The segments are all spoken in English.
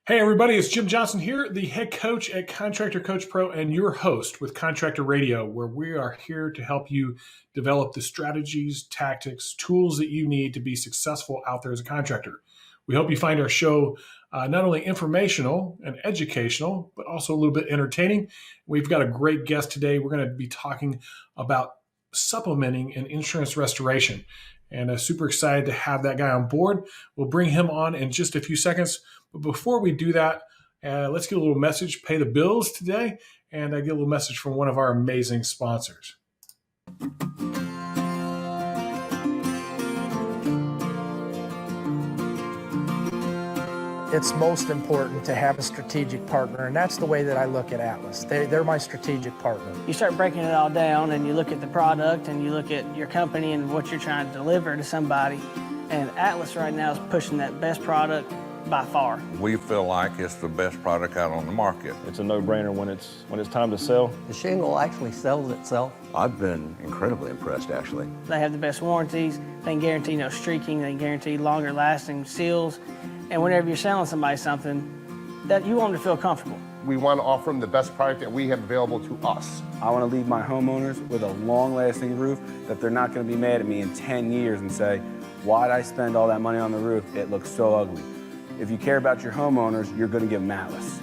Hey everybody, it's Jim Johnson here, the head coach at Contractor Coach Pro and your host with Contractor Radio, where we are here to help you develop the strategies, tactics, tools that you need to be successful out there as a contractor. We hope you find our show not only informational and educational, but also a little bit entertaining. We've got a great guest today. We're going to be talking about supplementing and insurance restoration. And super excited to have that guy on board. We'll bring him on in just a few seconds. But before we do that, let's get a little message, pay the bills today, and get a little message from one of our amazing sponsors. It's most important to have a strategic partner, and that's the way that I look at Atlas. They're my strategic partner. You start breaking it all down and you look at the product and you look at your company and what you're trying to deliver to somebody, and Atlas right now is pushing that best product by far. We feel like it's the best product out on the market. It's a no-brainer when it's time to sell. The shingle actually sells itself. I've been incredibly impressed, actually. They have the best warranties. They can guarantee no streaking. They can guarantee longer lasting seals. And whenever you're selling somebody something, that you want them to feel comfortable. We want to offer them the best product that we have available to us. I want to leave my homeowners with a long-lasting roof that they're not going to be mad at me in 10 years and say, why'd I spend all that money on the roof? It looks so ugly. If you care about your homeowners, you're going to give them Atlas.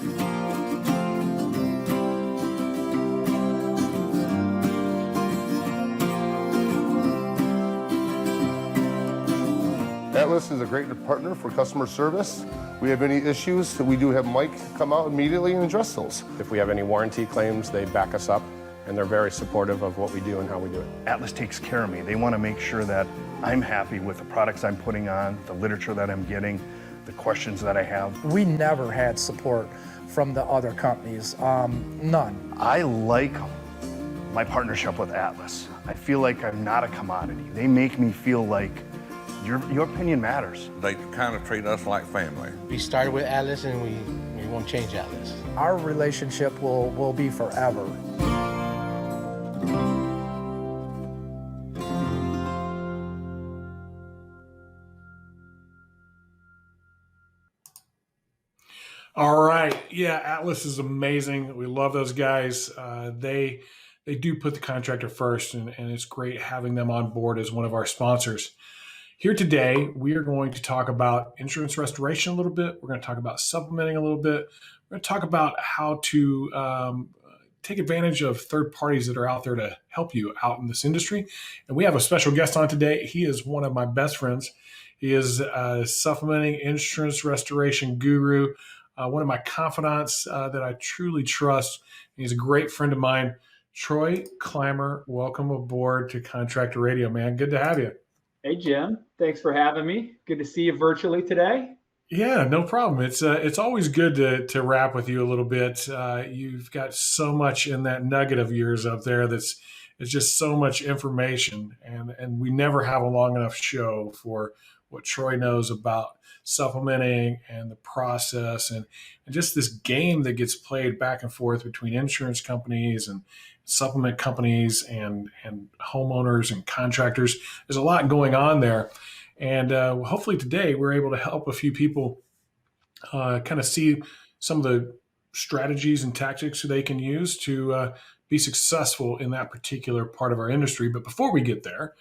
Atlas is a great partner for customer service. We have any issues, we do have Mike come out immediately and address those. If we have any warranty claims, they back us up, and they're very supportive of what we do and how we do it. Atlas takes care of me. They want to make sure that I'm happy with the products I'm putting on, the literature that I'm getting, the questions that I have. We never had support from the other companies, none. I like my partnership with Atlas. I feel like I'm not a commodity. They make me feel like your opinion matters. They kind of treat us like family. We started with Atlas and we won't change Atlas. Our relationship will be forever. All right. Yeah, Atlas is amazing. We love those guys. They do put the contractor first, and it's great having them on board as one of our sponsors. Here today, we are going to talk about insurance restoration a little bit. We're going to talk about supplementing a little bit. We're going to talk about how to take advantage of third parties that are out there to help you out in this industry. And we have a special guest on today. He is one of my best friends. He is a supplementing insurance restoration guru, one of my confidants that I truly trust. He's a great friend of mine. Troy Clymer, welcome aboard to Contractor Radio, man. Good to have you. Hey, Jim. Thanks for having me. Good to see you virtually today. Yeah, no problem. It's always good to rap with you a little bit. You've got so much in that nugget of yours up there it's just so much information, and we never have a long enough show for what Troy knows about supplementing and the process and just this game that gets played back and forth between insurance companies and supplement companies and homeowners and contractors. There's a lot going on there. And hopefully today we're able to help a few people kind of see some of the strategies and tactics they can use to be successful in that particular part of our industry. But before we get there,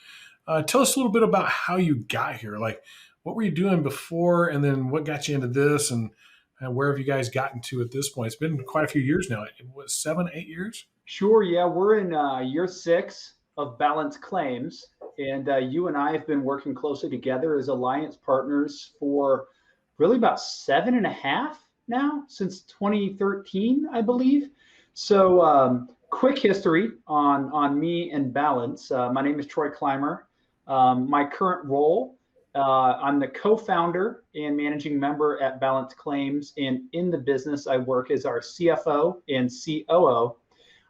tell us a little bit about how you got here. Like, what were you doing before, and then what got you into this, and where have you guys gotten to at this point? It's been quite a few years now. What, 7, 8 years? Sure. Yeah, we're in year 6 of Balanced Claims, and you and I have been working closely together as alliance partners for really about 7.5 now, since 2013, I believe. So quick history on me and Balance. My name is Troy Clymer. My current role, I'm the co-founder and managing member at Balanced Claims, and in the business I work as our CFO and COO.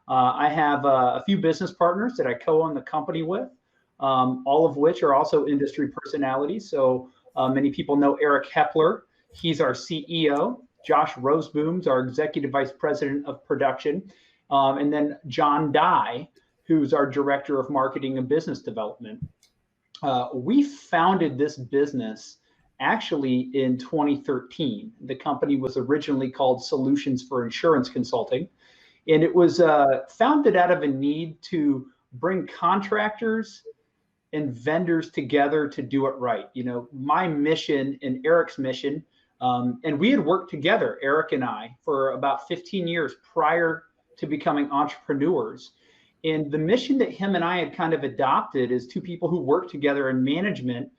I have a few business partners that I co-own the company with, all of which are also industry personalities. So many people know Eric Hepler. He's our CEO. Josh Roseboom's our Executive Vice President of Production. And then John Dye, who's our Director of Marketing and Business Development. We founded this business actually in 2013. The company was originally called Solutions for Insurance Consulting, and it was founded out of a need to bring contractors and vendors together to do it right. You know, my mission and Eric's mission, and we had worked together, Eric and I, for about 15 years prior to becoming entrepreneurs. And the mission that him and I had kind of adopted is two people who work together in management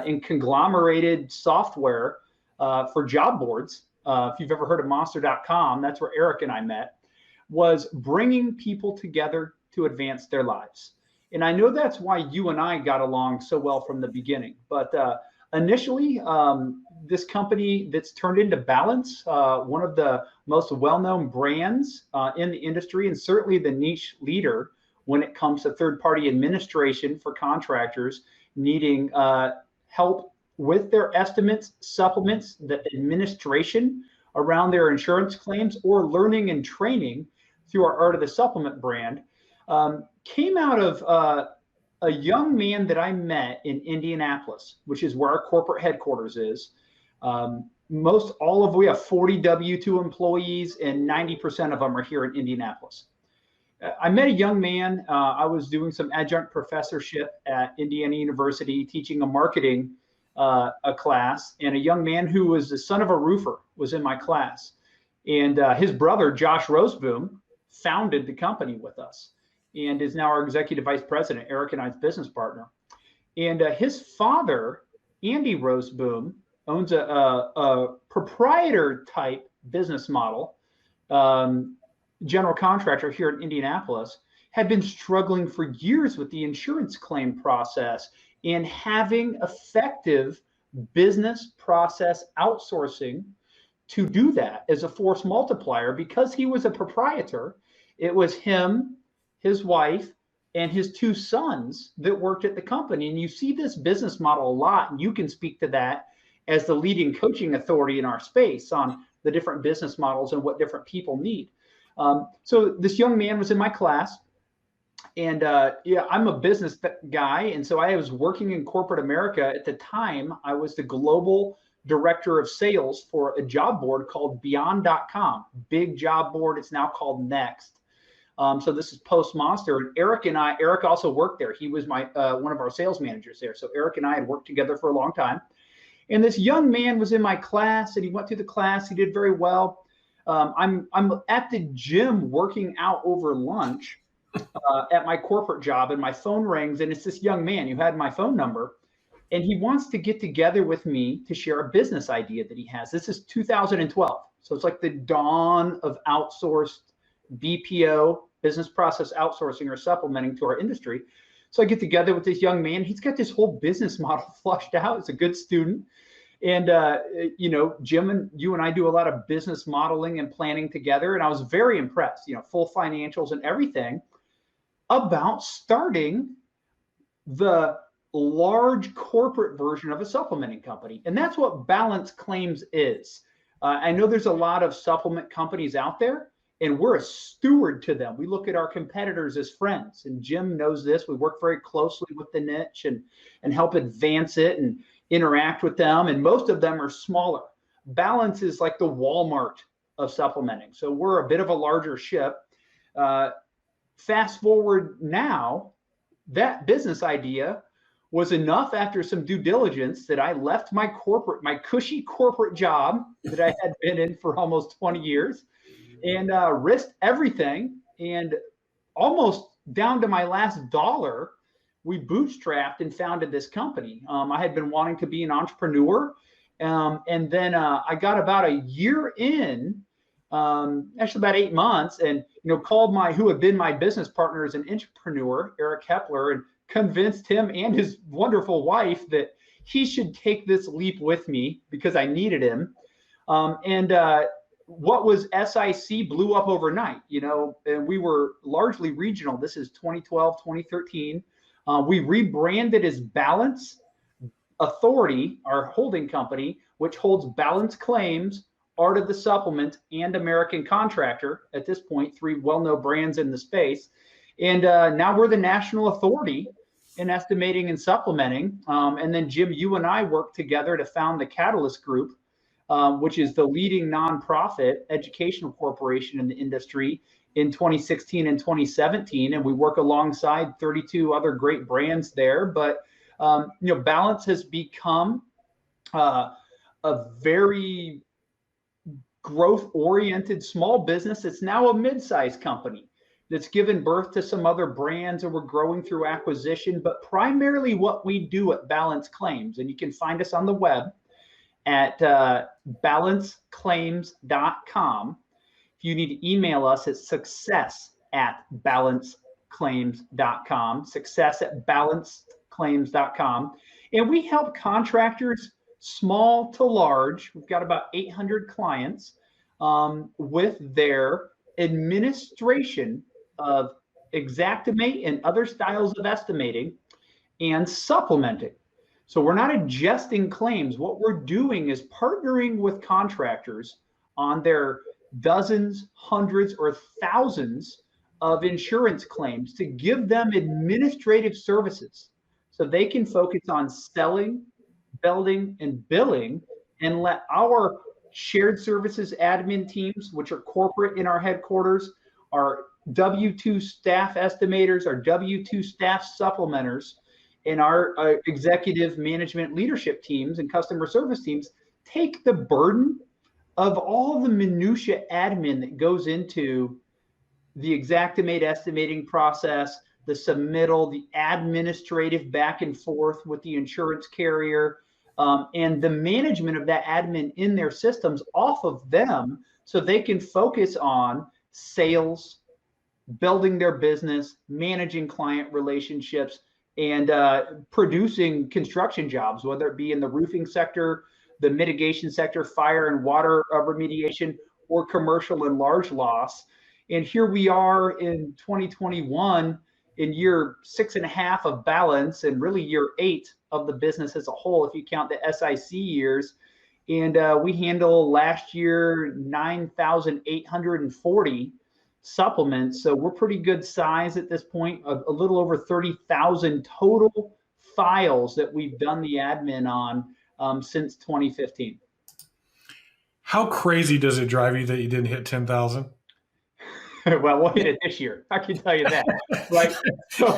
in conglomerated software for job boards. If you've ever heard of monster.com, that's where Eric and I met, was bringing people together to advance their lives. And I know that's why you and I got along so well from the beginning. But initially, this company that's turned into Balance, one of the most well-known brands in the industry, and certainly the niche leader when it comes to third-party administration for contractors needing help with their estimates, supplements, the administration around their insurance claims, or learning and training through our Art of the Supplement brand, came out of a young man that I met in Indianapolis, which is where our corporate headquarters is. We have 40 W-2 employees, and 90% of them are here in Indianapolis. I met a young man. I was doing some adjunct professorship at Indiana University, teaching a marketing a class, and a young man who was the son of a roofer was in my class. And his brother, Josh Roseboom, founded the company with us and is now our executive vice president, Eric and I's business partner. And his father, Andy Roseboom, owns a proprietor type business model, general contractor here in Indianapolis, had been struggling for years with the insurance claim process and having effective business process outsourcing to do that as a force multiplier. Because he was a proprietor, it was him, his wife, and his two sons that worked at the company. And you see this business model a lot, and you can speak to that as the leading coaching authority in our space on the different business models and what different people need. So this young man was in my class, and I'm a business guy. And so I was working in corporate America. At the time, I was the global director of sales for a job board called Beyond.com, big job board. It's now called Next. So this is post Monster. And Eric also worked there. He was my one of our sales managers there. So Eric and I had worked together for a long time. And this young man was in my class, and he went through the class. He did very well. I'm at the gym working out over lunch at my corporate job, and my phone rings, and it's this young man who had my phone number, and he wants to get together with me to share a business idea that he has. This is 2012. So it's like the dawn of outsourced BPO, business process outsourcing, or supplementing to our industry. So I get together with this young man. He's got this whole business model flushed out. He's a good student. And, Jim and you and I do a lot of business modeling and planning together. And I was very impressed, full financials and everything, about starting the large corporate version of a supplementing company. And that's what Balance Claims is. I know there's a lot of supplement companies out there, and we're a steward to them. We look at our competitors as friends, and Jim knows this. We work very closely with the niche and help advance it and interact with them. And most of them are smaller. Balance is like the Walmart of supplementing. So we're a bit of a larger ship. Fast forward now, that business idea was enough after some due diligence that I left my cushy corporate job that I had been in for almost 20 years and risked everything, and almost down to my last dollar, we bootstrapped and founded this company. I had been wanting to be an entrepreneur, and then I got about a year in, actually about 8 months, and called who had been my business partner as an entrepreneur, Eric Hepler, and convinced him and his wonderful wife that he should take this leap with me because I needed him. What was SIC blew up overnight, and we were largely regional. This is 2012, 2013. We rebranded as Balance Authority, our holding company, which holds Balance Claims, Art of the Supplement, and American Contractor. At this point, 3 well-known brands in the space. And now we're the national authority. in estimating and supplementing. And then Jim, you and I worked together to found the Catalyst Group, which is the leading nonprofit educational corporation in the industry in 2016 and 2017. And we work alongside 32 other great brands there. But, Balance has become a very growth-oriented small business. It's now a mid-sized company that's given birth to some other brands, and we're growing through acquisition. But primarily what we do at Balance Claims, and you can find us on the web at balanceclaims.com. If you need to email us, it's success@balanceclaims.com, success@balanceclaims.com. And we help contractors, small to large. We've got about 800 clients with their administration of Xactimate and other styles of estimating and supplementing. So we're not adjusting claims. What we're doing is partnering with contractors on their dozens, hundreds, or thousands of insurance claims to give them administrative services so they can focus on selling, building, and billing, and let our shared services admin teams, which are corporate in our headquarters, our W-2 staff estimators, our W-2 staff supplementers, and our executive management leadership teams and customer service teams take the burden of all the minutia admin that goes into the Xactimate estimating process, the submittal, the administrative back and forth with the insurance carrier, and the management of that admin in their systems off of them so they can focus on sales, building their business, managing client relationships, and producing construction jobs, whether it be in the roofing sector, the mitigation sector, fire and water remediation, or commercial and large loss. And here we are in 2021, in year 6.5 of Balance, and really year 8 of the business as a whole, if you count the SIC years. And we handle last year 9,840 supplements. So we're pretty good size at this point, a little over 30,000 total files that we've done the admin on since 2015. How crazy does it drive you that you didn't hit 10,000? Well, we'll hit it this year. I can tell you that. Right. So,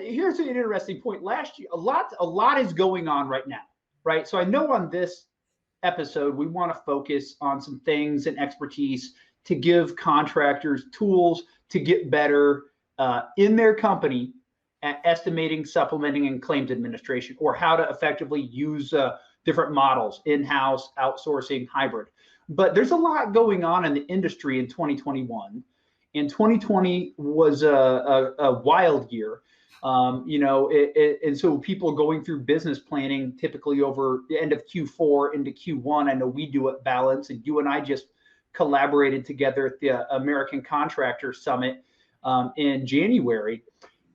here's an interesting point. Last year, a lot is going on right now. Right. So I know on this episode, we want to focus on some things and expertise to give contractors tools to get better in their company at estimating, supplementing, and claims administration, or how to effectively use different models, in-house, outsourcing, hybrid. But there's a lot going on in the industry in 2021. And 2020 was a wild year. And so people going through business planning typically over the end of Q4 into Q1. I know we do at Balance, and you and I just collaborated together at the American Contractor Summit in January.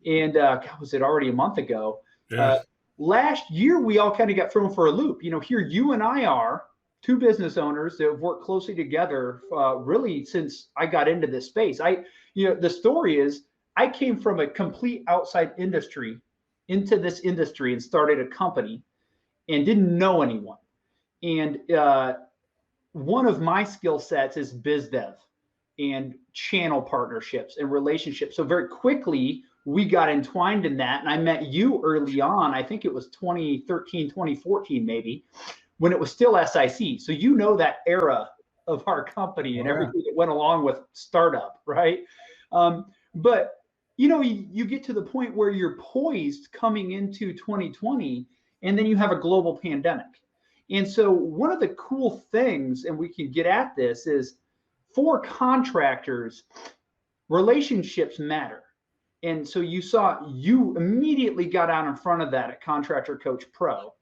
And was it already a month ago? Yeah. Last year, we all kind of got thrown for a loop. Here you and I are two business owners that have worked closely together really since I got into this space. The story is I came from a complete outside industry into this industry and started a company and didn't know anyone. And one of my skill sets is biz dev and channel partnerships and relationships. So very quickly, we got entwined in that. And I met you early on. I think it was 2013, 2014, maybe, when it was still SIC. So that era of our company and everything that went along with startup, right? But you get to the point where you're poised coming into 2020, and then you have a global pandemic. And so one of the cool things, and we can get at this, is for contractors, relationships matter. And so you immediately got out in front of that at Contractor Coach Pro,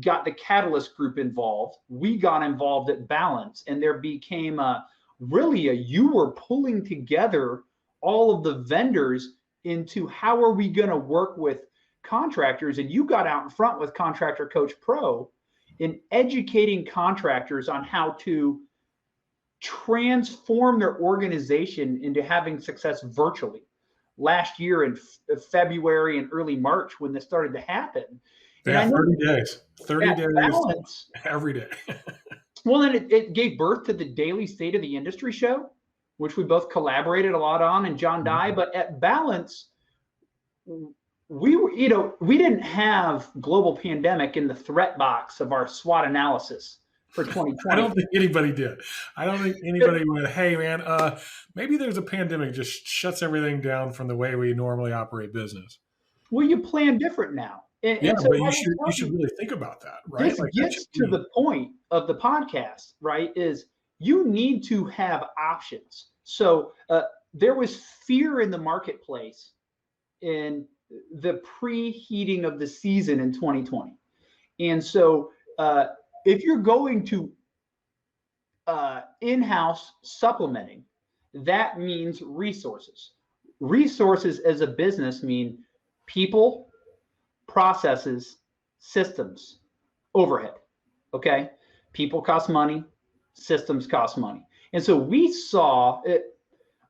got the Catalyst Group involved. We got involved at Balance, and there became you were pulling together all of the vendors into how are we going to work with contractors. And you got out in front with Contractor Coach Pro in educating contractors on how to transform their organization into having success virtually. last year in February and early March when this started to happen. And Yeah, I know 30 days. 30 at days Balance, every day. well, then it gave birth to the Daily State of the Industry show, which we both collaborated a lot on, and John Dye. But at Balance, we were, we didn't have global pandemic in the threat box of our SWOT analysis for 2020. I don't think anybody did. I don't think anybody went, hey, man, maybe there's a pandemic just shuts everything down from the way we normally operate business. Well, you plan different now. And so but you should really think about that, right? This gets to the point of the podcast, right? Is you need to have options. So there was fear in the marketplace in the preheating of the season in 2020. And so if you're going to in-house supplementing, that means resources. Resources as a business mean people, processes, systems, overhead. Okay, people cost money, systems cost money, and so we saw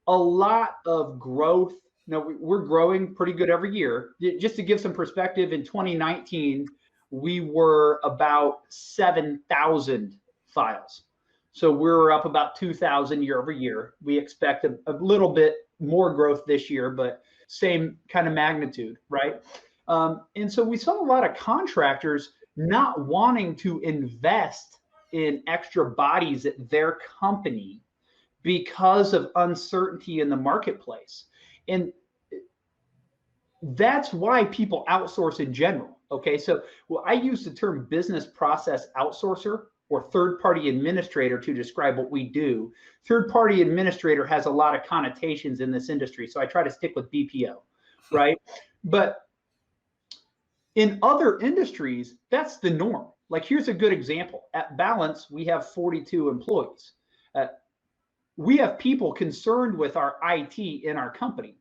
a lot of growth. We're growing pretty good every year. Just to give some perspective, in 2019 we were about 7,000 files, so we're up about 2,000 year over year. We expect a little bit more growth this year, but same kind of magnitude, right? And so we saw a lot of contractors not wanting to invest in extra bodies at their company because of uncertainty in the marketplace. And that's why people outsource in general. Okay, so I use the term business process outsourcer or third-party administrator to describe what we do. Third-party administrator has a lot of connotations in this industry, so I try to stick with BPO, right? But in other industries, that's the norm. Like, here's a good example. At Balance, we have 42 employees. We have people concerned with our IT in our company.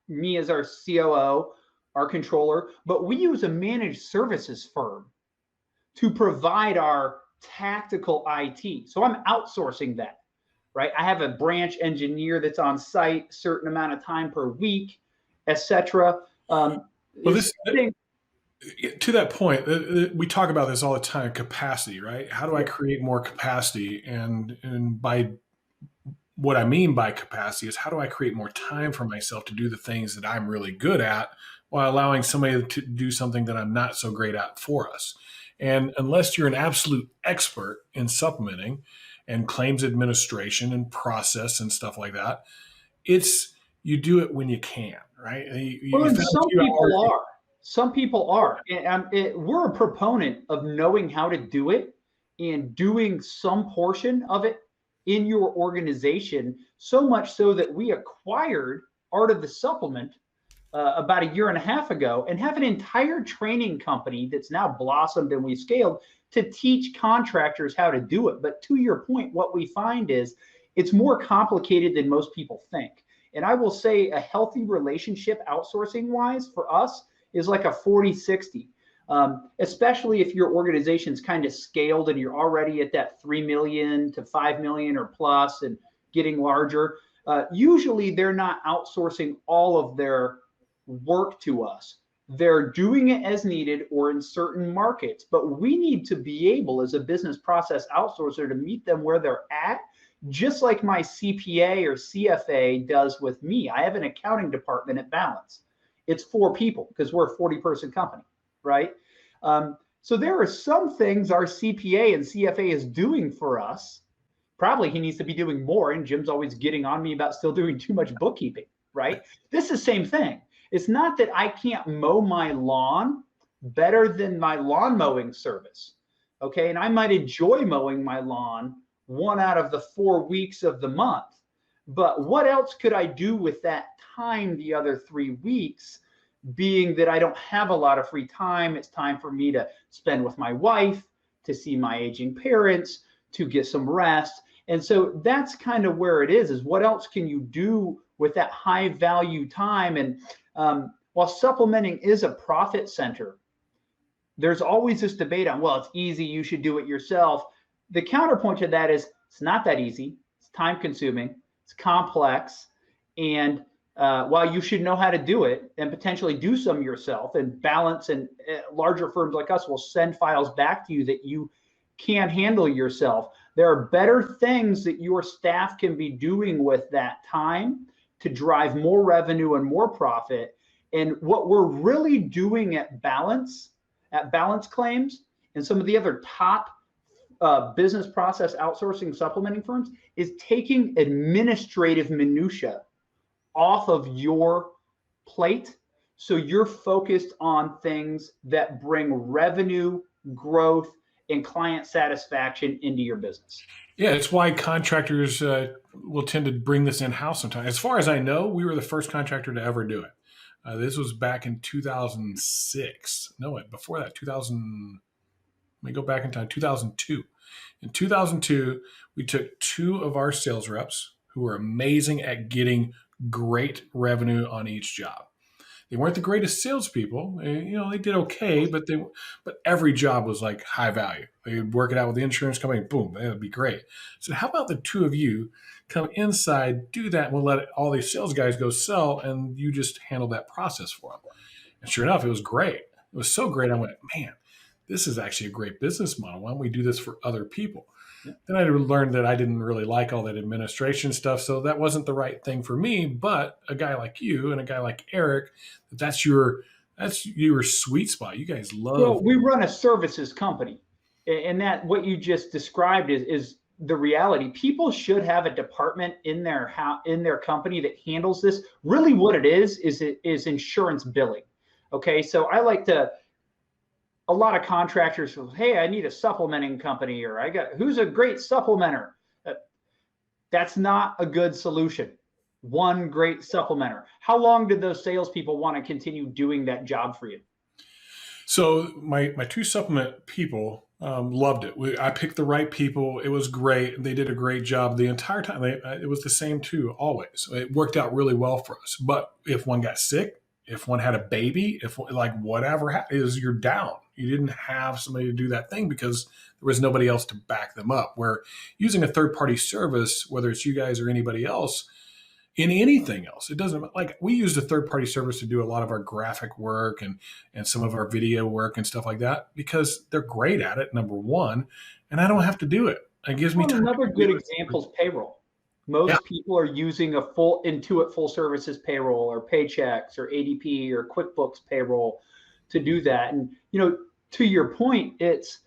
Me as our COO, our controller, but we use a managed services firm to provide our tactical IT. So I'm outsourcing that, right? I have a branch engineer that's on site a certain amount of time per week, etc. Well, to that point, we talk about this all the time, capacity, right? How do I create more capacity? And by what I mean by capacity is how do I create more time for myself to do the things that I'm really good at while allowing somebody to do something that I'm not so great at for us? And unless you're an absolute expert in supplementing and claims administration and process and stuff like that, you do it when you can, right? Some people are. And we're a proponent of knowing how to do it and doing some portion of it in your organization, so much so that we acquired Art of the Supplement about 1.5 years ago and have an entire training company that's now blossomed and we've scaled to teach contractors how to do it. But to your point, what we find is it's more complicated than most people think. And I will say a healthy relationship outsourcing wise for us is like a 40-60. Especially if your organization's kind of scaled and you're already at that 3 million to 5 million or plus and getting larger. Usually they're not outsourcing all of their work to us. They're doing it as needed or in certain markets, but we need to be able as a business process outsourcer to meet them where they're at, just like my CPA or CFA does with me. I have an accounting department at Balance. It's 4 people because we're a 40-person company, right? So there are some things our CPA and CFA is doing for us. Probably he needs to be doing more, and Jim's always getting on me about still doing too much bookkeeping, right? This is the same thing. It's not that I can't mow my lawn better than my lawn mowing service, okay? And I might enjoy mowing my lawn 1 out of the 4 weeks of the month. But what else could I do with that time the other 3 weeks, being that I don't have a lot of free time? It's time for me to spend with my wife, to see my aging parents, to get some rest. And so that's kind of where it is what else can you do with that high value time? And while supplementing is a profit center, there's always this debate on, well, it's easy, you should do it yourself. The counterpoint to that is it's not that easy. It's time consuming, it's complex, and while you should know how to do it and potentially do some yourself, and Balance and larger firms like us will send files back to you that you can't handle yourself, there are better things that your staff can be doing with that time to drive more revenue and more profit. And what we're really doing at Balance Claims and some of the other top business process outsourcing supplementing firms is taking administrative minutia off of your plate, so you're focused on things that bring revenue, growth, and client satisfaction into your business. Yeah, it's why contractors will tend to bring this in-house sometimes. As far as I know, we were the first contractor to ever do it. This was back in 2006. No, wait, before that, 2000. Let me go back in time, 2002. In 2002, we took 2 of our sales reps who were amazing at getting great revenue on each job. They weren't the greatest salespeople. They did okay, but every job was like high value. They'd work it out with the insurance company. Boom, that would be great. So how about the 2 of you come inside, do that, and we'll let all these sales guys go sell, and you just handle that process for them. And sure enough, it was great. It was so great. I went, man, this is actually a great business model. Why don't we do this for other people? Yeah. Then I learned that I didn't really like all that administration stuff, so that wasn't the right thing for me. But a guy like you and a guy like Eric, that's your sweet spot. You guys love. Well, we run a services company, and that what you just described is the reality. People should have a department in their company that handles this. Really, what it is insurance billing. Okay, so I like to. A lot of contractors will, hey, I need a supplementing company, or who's a great supplementer? That's not a good solution. One great supplementer. How long did those salespeople want to continue doing that job for you? So my 2 supplement people loved it. I picked the right people. It was great. They did a great job the entire time. It was the same 2 always. It worked out really well for us. But if one got sick, if one had a baby, if like whatever is, you're down. You didn't have somebody to do that thing because there was nobody else to back them up. Where using a third-party service, whether it's you guys or anybody else, in anything else, it doesn't, like we used a third-party service to do a lot of our graphic work and some of our video work and stuff like that because they're great at it, number one, and I don't have to do it. It gives me time. Another good example is payroll. Most people are using a full Intuit full services payroll or Paychex or ADP or QuickBooks payroll to do that. And, to your point, it's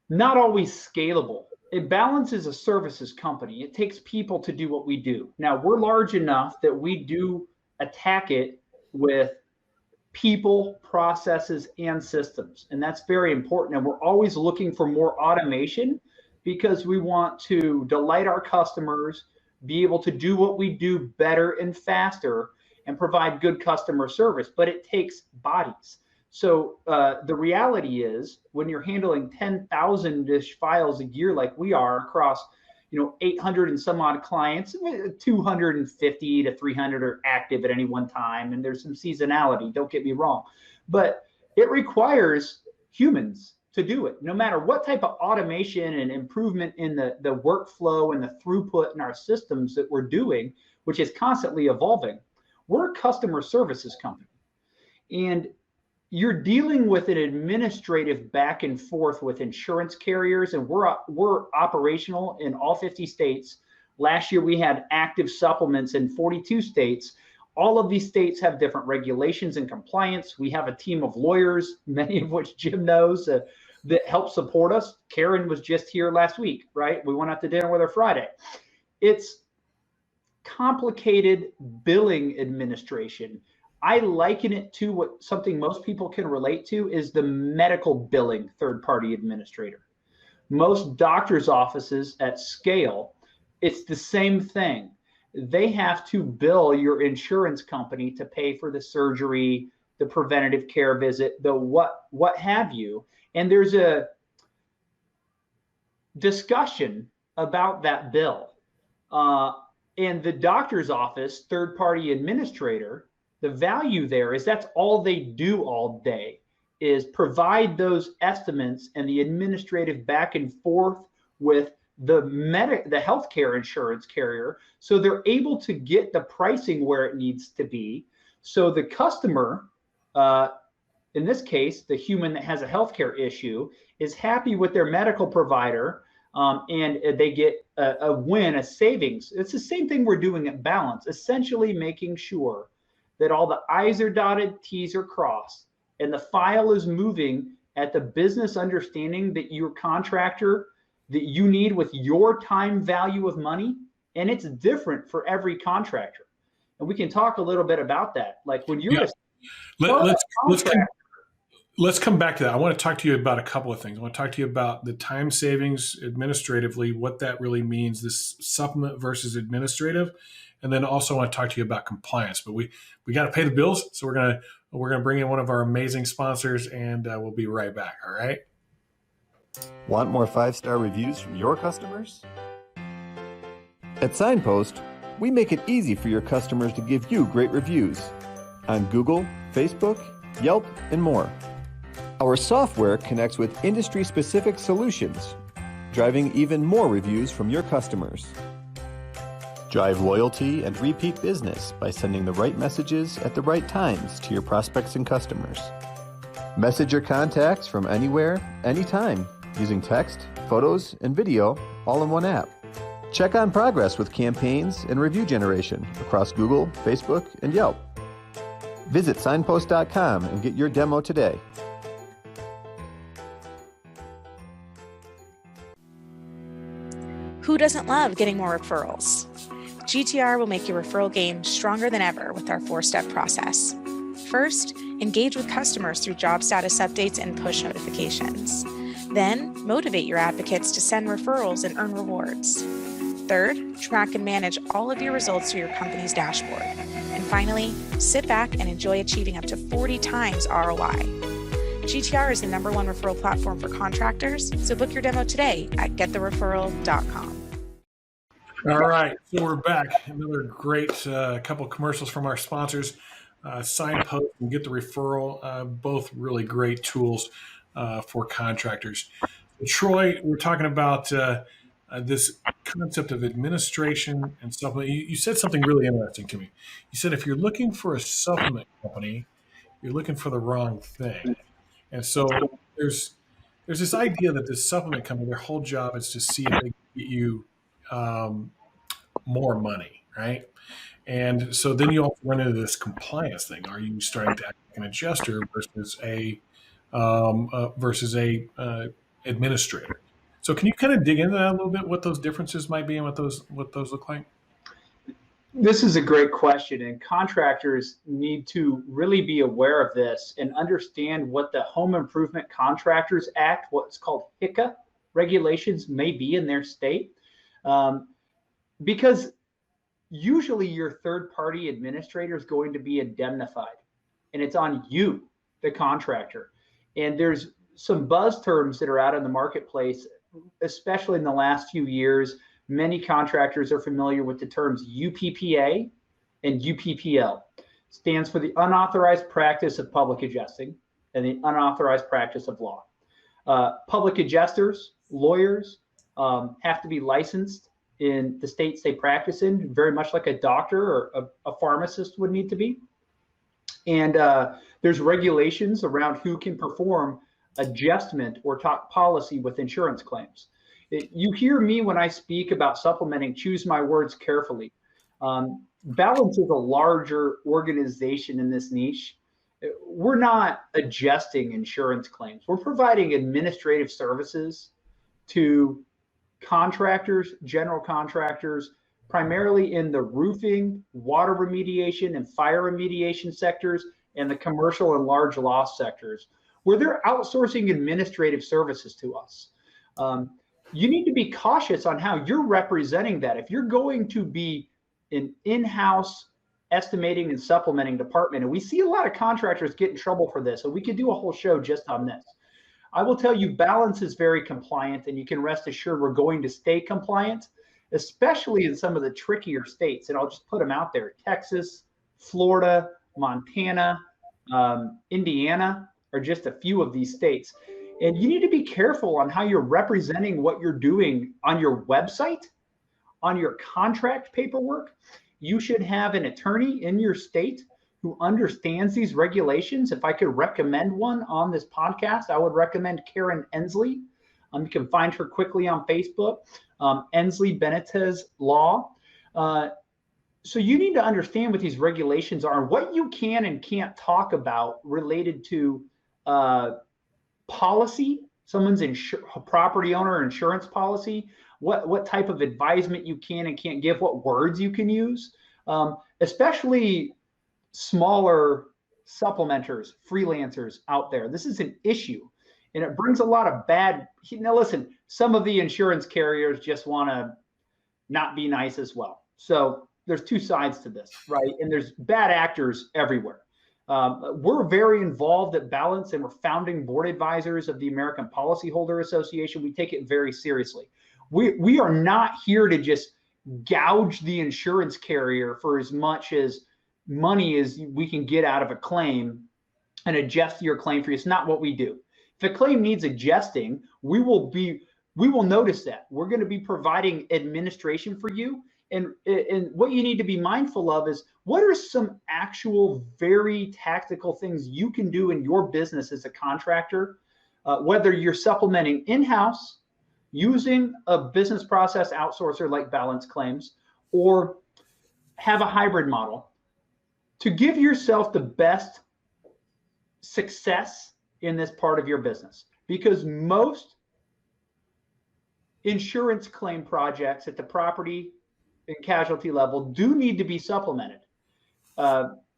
not always scalable. Balance is a services company. It takes people to do what we do. Now, we're large enough that we do attack it with people, processes, and systems. And that's very important. And we're always looking for more automation because we want to delight our customers, be able to do what we do better and faster, and provide good customer service. But it takes bodies. So the reality is when you're handling 10,000-ish files a year like we are across 800 and some odd clients, 250 to 300 are active at any one time, and there's some seasonality, don't get me wrong, but it requires humans to do it. No matter what type of automation and improvement in the workflow and the throughput in our systems that we're doing, which is constantly evolving, we're a customer services company. And you're dealing with an administrative back and forth with insurance carriers, and we're operational in all 50 states. Last year, we had active supplements in 42 states. All of these states have different regulations and compliance. We have a team of lawyers, many of which Jim knows, that help support us. Karen was just here last week, right? We went out to dinner with her Friday. It's complicated billing administration. I liken it to something most people can relate to is the medical billing third-party administrator. Most doctors' offices at scale, it's the same thing. They have to bill your insurance company to pay for the surgery, the preventative care visit, the what have you. And there's a discussion about that bill. And the doctor's office, third-party administrator, the value there is that's all they do all day is provide those estimates and the administrative back and forth with the healthcare insurance carrier, so they're able to get the pricing where it needs to be. So the customer, in this case, the human that has a healthcare issue, is happy with their medical provider, and they get a win, a savings. It's the same thing we're doing at Balance, essentially making sure that all the I's are dotted, T's are crossed, and the file is moving at the business understanding that your contractor, that you need with your time value of money, and it's different for every contractor. And we can talk a little bit about that. Like when you're let's come back to that. I want to talk to you about a couple of things. I want to talk to you about the time savings administratively, what that really means, this supplement versus administrative, and then also I want to talk to you about compliance. But we got to pay the bills, so we're gonna bring in one of our amazing sponsors, and we'll be right back. All right. Want more 5-star reviews from your customers? At Signpost, we make it easy for your customers to give you great reviews on Google, Facebook, Yelp, and more. Our software connects with industry-specific solutions, driving even more reviews from your customers. Drive loyalty and repeat business by sending the right messages at the right times to your prospects and customers. Message your contacts from anywhere, anytime, using text, photos, and video all in one app. Check on progress with campaigns and review generation across Google, Facebook, and Yelp. Visit signpost.com and get your demo today. Who doesn't love getting more referrals? GTR will make your referral game stronger than ever with our 4-step process. First, engage with customers through job status updates and push notifications. Then, motivate your advocates to send referrals and earn rewards. Third, track and manage all of your results through your company's dashboard. And finally, sit back and enjoy achieving up to 40 times ROI. GTR is the #1 referral platform for contractors, so book your demo today at getthereferral.com. All right, so we're back. Another great couple commercials from our sponsors, Signpost and Get the Referral, both really great tools for contractors. Troy, we're talking about this concept of administration and supplement. You said something really interesting to me. You said if you're looking for a supplement company, you're looking for the wrong thing. And so there's this idea that this supplement company, their whole job is to see if they can get you more money, right? And so then you also run into this compliance thing. Are you starting to act like an adjuster versus a administrator? So can you kind of dig into that a little bit? What those differences might be and what those look like? This is a great question, and contractors need to really be aware of this and understand what the Home Improvement Contractors Act, what's called HICA regulations, may be in their state. Because usually your third-party administrator is going to be indemnified, and it's on you, the contractor. And there's some buzz terms that are out in the marketplace, especially in the last few years. Many contractors are familiar with the terms UPPA and UPPL. It stands for the unauthorized practice of public adjusting and the unauthorized practice of law. Public adjusters, lawyers, have to be licensed in the states they practice in, very much like a doctor or a pharmacist would need to be. And there's regulations around who can perform adjustment or talk policy with insurance claims. You hear me when I speak about supplementing, choose my words carefully. Balance is a larger organization in this niche. We're not adjusting insurance claims. We're providing administrative services to contractors, general contractors, primarily in the roofing, water remediation, and fire remediation sectors, and the commercial and large loss sectors, where they're outsourcing administrative services to us. You need to be cautious on how you're representing that. If you're going to be an in-house estimating and supplementing department, and we see a lot of contractors get in trouble for this, and we could do a whole show just on this. I will tell you, Balance is very compliant, and you can rest assured we're going to stay compliant, especially in some of the trickier states. And I'll just put them out there: Texas, Florida, Montana, Indiana are just a few of these states. And you need to be careful on how you're representing what you're doing on your website, on your contract paperwork. You should have an attorney in your state who understands these regulations. If I could recommend one on this podcast, I would recommend Karen Ensley. You can find her quickly on Facebook, Ensley Benitez Law. So you need to understand what these regulations are and what you can and can't talk about related to policy, someone's property owner insurance policy, what type of advisement you can and can't give, what words you can use, especially smaller supplementers, freelancers out there. This is an issue, and it brings a lot of bad. Now, listen, some of the insurance carriers just want to not be nice as well. So there's two sides to this, right? And there's bad actors everywhere. We're very involved at Balance, and we're founding board advisors of the American Policyholder Association. We take it very seriously. We are not here to just gouge the insurance carrier for as much as money as we can get out of a claim and adjust your claim for you. It's not what we do. If a claim needs adjusting, we will notice that. We're going to be providing administration for you. And what you need to be mindful of is, what are some actual very tactical things you can do in your business as a contractor, whether you're supplementing in-house using a business process outsourcer like Balance Claims, or have a hybrid model, to give yourself the best success in this part of your business. Because most insurance claim projects at the property and casualty level do need to be supplemented.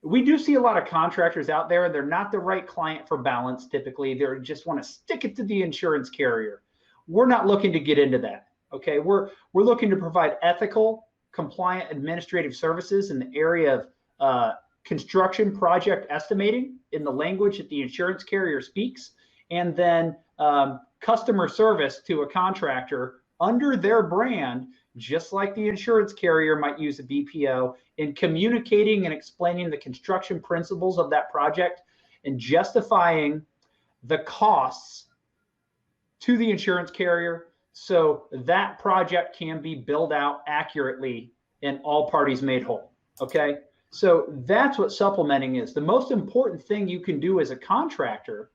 We do see a lot of contractors out there, and they're not the right client for Balance. Typically, they just want to stick it to the insurance carrier. We're not looking to get into that. Okay, we're looking to provide ethical, compliant administrative services in the area of construction project estimating in the language that the insurance carrier speaks, and then customer service to a contractor under their brand, just like the insurance carrier might use a BPO, in communicating and explaining the construction principles of that project and justifying the costs to the insurance carrier so that project can be billed out accurately and all parties made whole. Okay, so that's what supplementing is. The most important thing you can do as a contractor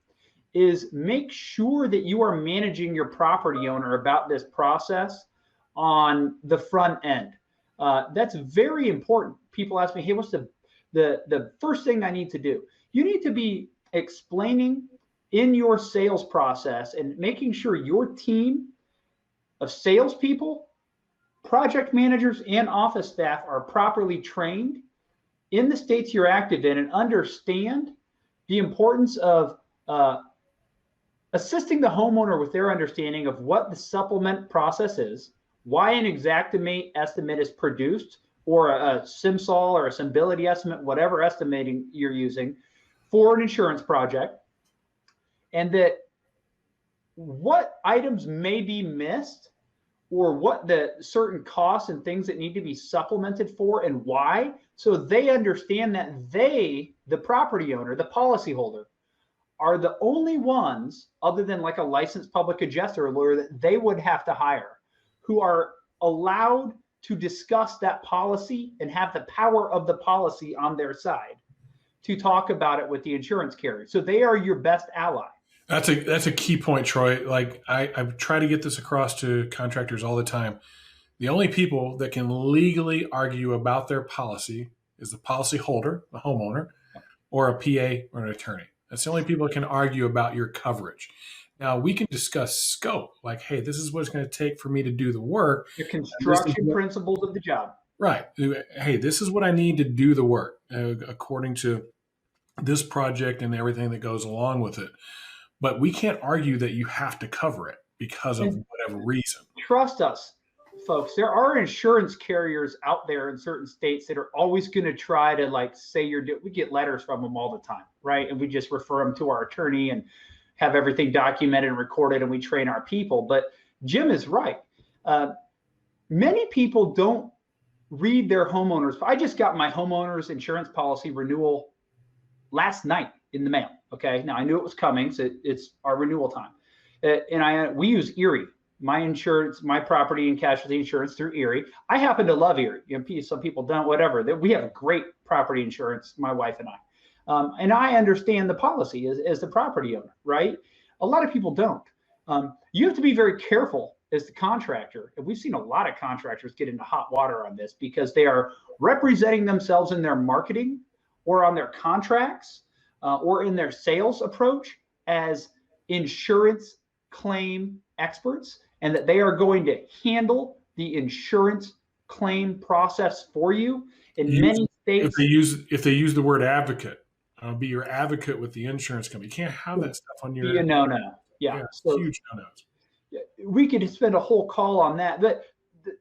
is make sure that you are managing your property owner about this process on the front end. That's very important. People ask me, hey, what's the first thing I need to do? You need to be explaining in your sales process and making sure your team of salespeople, project managers, and office staff are properly trained in the states you're active in and understand the importance of assisting the homeowner with their understanding of what the supplement process is, why an Xactimate estimate is produced, or a SimSol or a SimBility estimate, whatever estimating you're using for an insurance project, and that what items may be missed or what the certain costs and things that need to be supplemented for and why, so they understand that they, the property owner, the policyholder, are the only ones, other than like a licensed public adjuster or lawyer, that they would have to hire, who are allowed to discuss that policy and have the power of the policy on their side to talk about it with the insurance carrier. So they are your best ally. That's a key point, Troy. Like I try to get this across to contractors all the time. The only people that can legally argue about their policy is the policy holder, the homeowner, or a PA or an attorney. That's the only people that can argue about your coverage. Now, we can discuss scope, like, hey, this is what it's going to take for me to do the work. The construction principles of the job. Right. Hey, this is what I need to do the work according to this project and everything that goes along with it. But we can't argue that you have to cover it because of whatever reason. Trust us, folks. There are insurance carriers out there in certain states that are always going to try to like say we get letters from them all the time, right? And we just refer them to our attorney and have everything documented and recorded, and we train our people. But Jim is right. Many people don't read their homeowners. I just got my homeowners insurance policy renewal last night in the mail. Okay. Now I knew it was coming, so it's our renewal time. we use Erie. My insurance, my property and casualty insurance through Erie. I happen to love Erie. Some people don't, whatever. We have great property insurance, my wife and I. And I understand the policy as the property owner, right? A lot of people don't. You have to be very careful as the contractor. And we've seen a lot of contractors get into hot water on this because they are representing themselves in their marketing or on their contracts or in their sales approach as insurance claim experts, and that they are going to handle the insurance claim process for you. In many states, if they use the word advocate, be your advocate with the insurance company. You can't have that stuff on your. No. Yeah, so huge no-nos. We could spend a whole call on that. But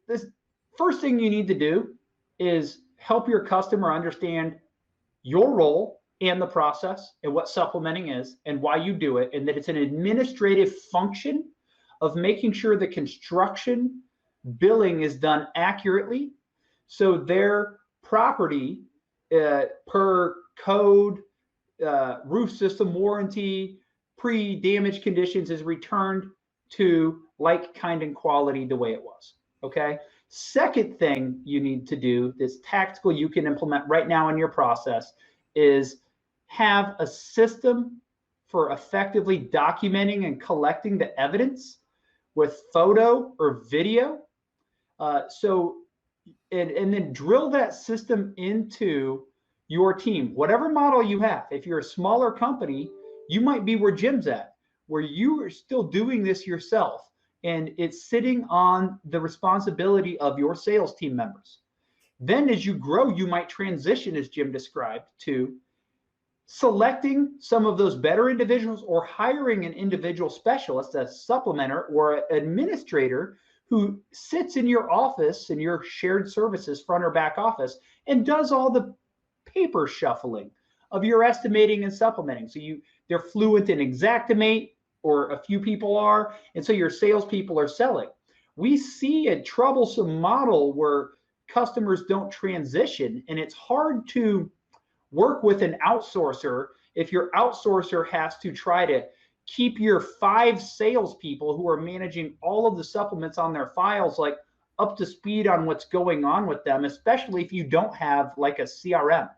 the first thing you need to do is help your customer understand your role and the process and what supplementing is and why you do it, and that it's an administrative function of making sure the construction billing is done accurately, so their property per code, roof system warranty, pre-damage conditions is returned to like, kind, and quality the way it was. Okay. Second thing you need to do that's tactical you can implement right now in your process is have a system for effectively documenting and collecting the evidence with photo or video. And then drill that system into your team, whatever model you have. If you're a smaller company, you might be where Jim's at, where you are still doing this yourself, and it's sitting on the responsibility of your sales team members. Then as you grow, you might transition, as Jim described, to selecting some of those better individuals or hiring an individual specialist, a supplementer or an administrator who sits in your office, in your shared services front or back office, and does all the paper shuffling of your estimating and supplementing. So they're fluent in Xactimate, or a few people are, and so your salespeople are selling. We see a troublesome model where customers don't transition, and it's hard to work with an outsourcer if your outsourcer has to try to keep your 5 salespeople who are managing all of the supplements on their files like up to speed on what's going on with them, especially if you don't have like a CRM,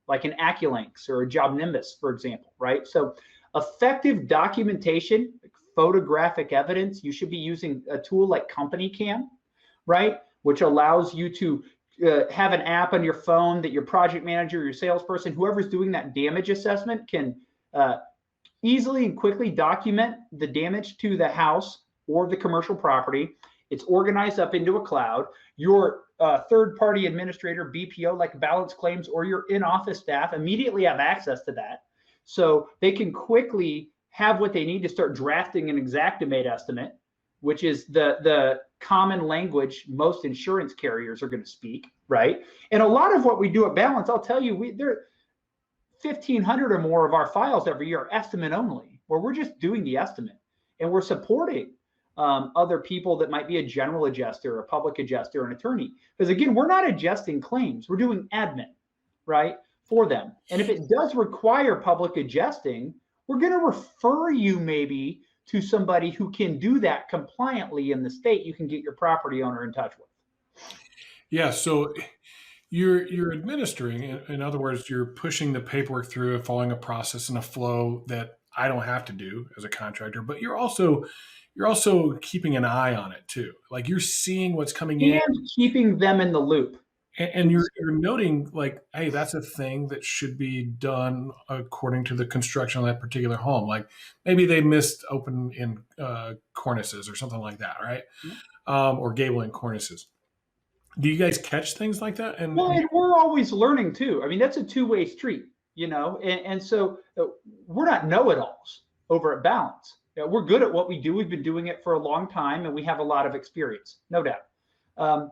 like an AccuLynx or a JobNimbus, for example, right? So effective documentation, photographic evidence, you should be using a tool like CompanyCam, right? Which allows you to have an app on your phone that your project manager, your salesperson, whoever's doing that damage assessment can easily and quickly document the damage to the house or the commercial property. It's organized up into a cloud. Your third-party administrator, BPO, like balance claims, or your in-office staff immediately have access to that. So they can quickly have what they need to start drafting an Xactimate estimate, which is the common language most insurance carriers are going to speak, right? And a lot of what we do at Balance, I'll tell you, there are 1,500 or more of our files every year are estimate only, where we're just doing the estimate, and we're supporting other people that might be a general adjuster, a public adjuster, an attorney. Because again, we're not adjusting claims, we're doing admin, right, for them. And if it does require public adjusting, we're going to refer you maybe to somebody who can do that compliantly in the state you can get your property owner in touch with. Yeah, so you're administering, in other words, you're pushing the paperwork through and following a process and a flow that I don't have to do as a contractor, but you're also keeping an eye on it too. Like you're seeing what's coming in and keeping them in the loop. And you're noting like, hey, that's a thing that should be done according to the construction of that particular home. Like maybe they missed open in cornices or something like that, right? Mm-hmm. Or gable in cornices. Do you guys catch things like that? And we're always learning too. I mean, that's a two-way street, you know. And so we're not know-it-alls over at Balance. We're good at what we do. We've been doing it for a long time, and we have a lot of experience, no doubt.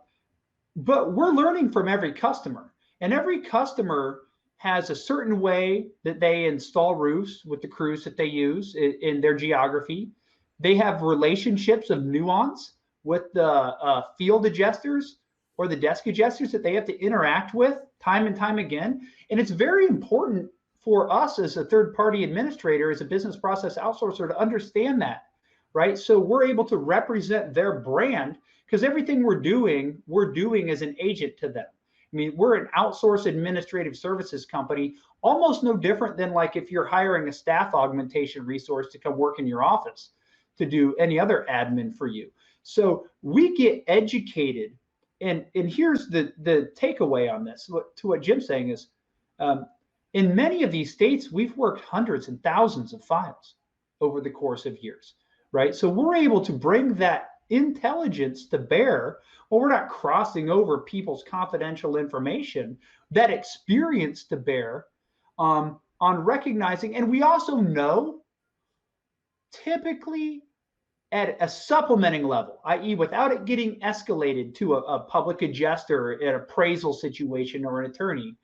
But we're learning from every customer, and every customer has a certain way that they install roofs with the crews that they use in their geography. They have relationships of nuance with the field adjusters or the desk adjusters that they have to interact with time and time again. And it's very important for us as a third-party administrator, as a business process outsourcer, to understand that, right? So we're able to represent their brand because everything we're doing as an agent to them. I mean, we're an outsourced administrative services company, almost no different than like if you're hiring a staff augmentation resource to come work in your office to do any other admin for you. So we get educated. And here's the takeaway on this, to what Jim's saying is, in many of these states, we've worked hundreds and thousands of files over the course of years, right? So we're able to bring that intelligence to bear. Well, we're not crossing over people's confidential information, that experience to bear on recognizing. And we also know, typically at a supplementing level, i.e. without it getting escalated to a public adjuster, an appraisal situation, or an attorney,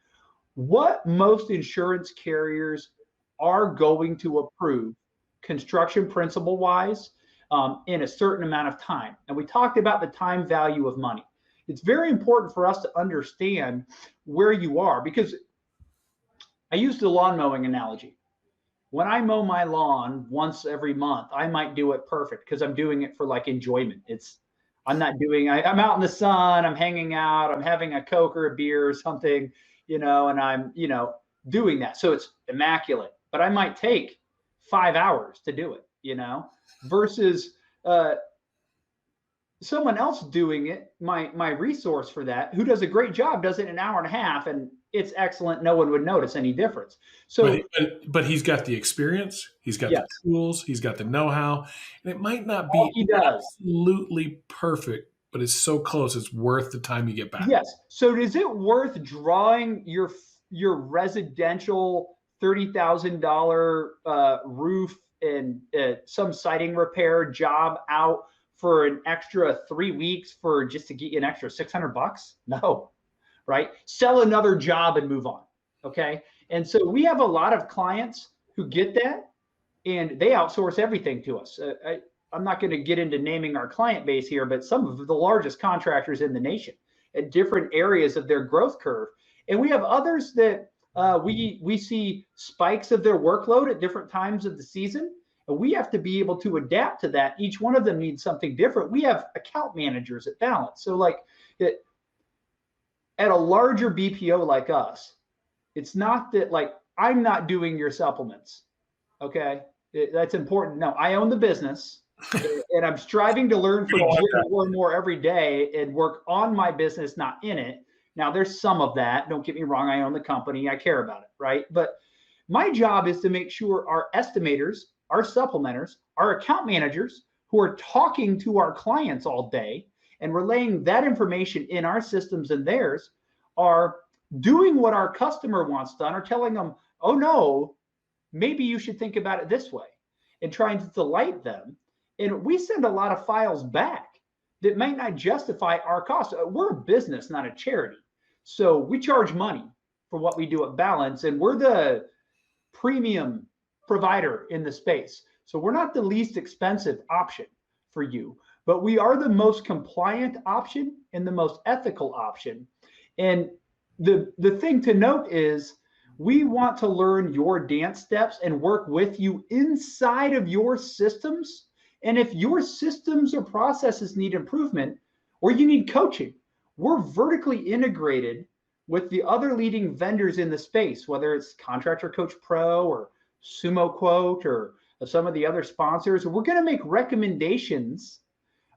what most insurance carriers are going to approve construction principle wise in a certain amount of time. And we talked about the time value of money. It's very important for us to understand where you are, because I used the lawn mowing analogy. When I mow my lawn once every month, I might do it perfect because I'm doing it for like enjoyment. I'm out in the sun, I'm hanging out, I'm having a Coke or a beer or something, and I'm, doing that. So it's immaculate, but I might take 5 hours to do it, versus someone else doing it, my resource for that, who does a great job, does it in an hour and a half, and it's excellent. No one would notice any difference. So, but he's got the experience, he's got the tools, he's got the know-how, and it might not be absolutely perfect, but it's so close, it's worth the time you get back. Yes. So is it worth drawing your residential $30,000 roof and some siding repair job out for an extra 3 weeks for just to get you an extra $600? No, right? Sell another job and move on. Okay. And so we have a lot of clients who get that and they outsource everything to us. I'm not going to get into naming our client base here, but some of the largest contractors in the nation at different areas of their growth curve. And we have others that we see spikes of their workload at different times of the season. And we have to be able to adapt to that. Each one of them needs something different. We have account managers at Balance. So like at a larger BPO like us, it's not that like I'm not doing your supplements. Okay. That's important. No, I own the business and I'm striving to learn from Jim more and more every day and work on my business, not in it. Now there's some of that. Don't get me wrong. I own the company. I care about it. Right. But my job is to make sure our estimators, our supplementers, our account managers who are talking to our clients all day and relaying that information in our systems and theirs are doing what our customer wants done, or telling them, oh no, maybe you should think about it this way, and trying to delight them. And we send a lot of files back that might not justify our cost. We're a business, not a charity. So we charge money for what we do at Balance, and we're the premium provider in the space. So we're not the least expensive option for you, but we are the most compliant option and the most ethical option. And the thing to note is we want to learn your dance steps and work with you inside of your systems. And if your systems or processes need improvement or you need coaching, we're vertically integrated with the other leading vendors in the space, whether it's Contractor Coach Pro or Sumo Quote or some of the other sponsors. We're going to make recommendations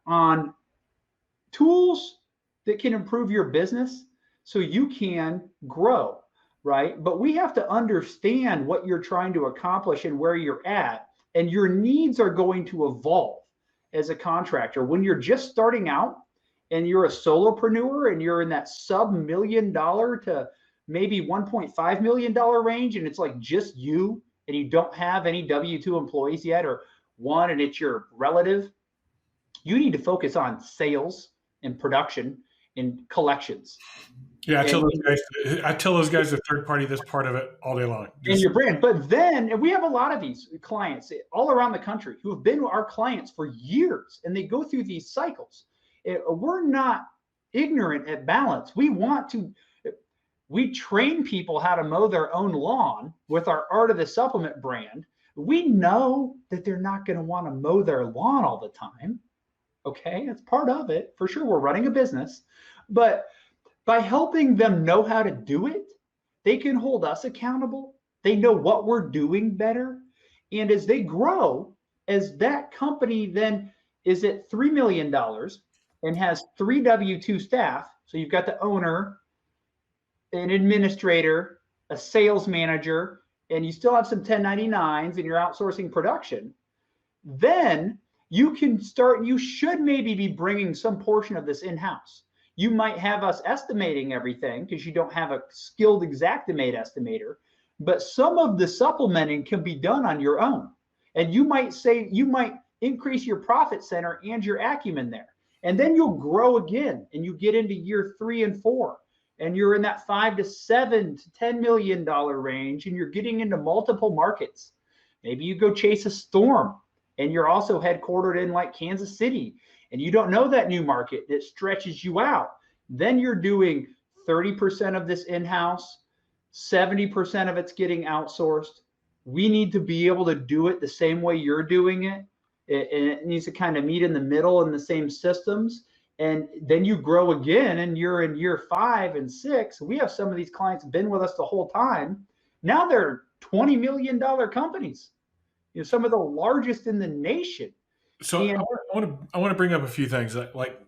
on tools that can improve your business so you can grow, right? But we have to understand what you're trying to accomplish and where you're at, and your needs are going to evolve as a contractor. When you're just starting out and you're a solopreneur and you're in that sub-$1 million to maybe $1.5 million range, and it's like just you and you don't have any W-2 employees yet, or one and it's your relative, you need to focus on sales and production and collections. Yeah, I tell those guys the third party this part of it all day long. And your brand. But then, and we have a lot of these clients all around the country who have been our clients for years, and they go through these cycles. We're not ignorant at Balance. We train people how to mow their own lawn with our Art of the Supplement brand, We know that they're not going to want to mow their lawn all the time. Okay, it's part of it. For sure, we're running a business. But by helping them know how to do it, they can hold us accountable. They know what we're doing better. And as they grow, as that company then is at $3 million and has 3 W-2 staff, so you've got the owner, an administrator, a sales manager, and you still have some 1099s and you're outsourcing production, then you can start, you should maybe be bringing some portion of this in-house. You might have us estimating everything because you don't have a skilled Xactimate estimator, but some of the supplementing can be done on your own. And you might increase your profit center and your acumen there. And then you'll grow again and you get into year 3 and 4 and you're in that $5 to $7 to $10 million range and you're getting into multiple markets. Maybe you go chase a storm and you're also headquartered in like Kansas City and you don't know that new market that stretches you out. Then you're doing 30% of this in-house, 70% of it's getting outsourced. We need to be able to do it the same way you're doing it. It needs to kind of meet in the middle in the same systems. And then you grow again and you're in year 5 and 6. We have some of these clients been with us the whole time. Now they're $20 million companies, some of the largest in the nation. So I want to bring up a few things. Like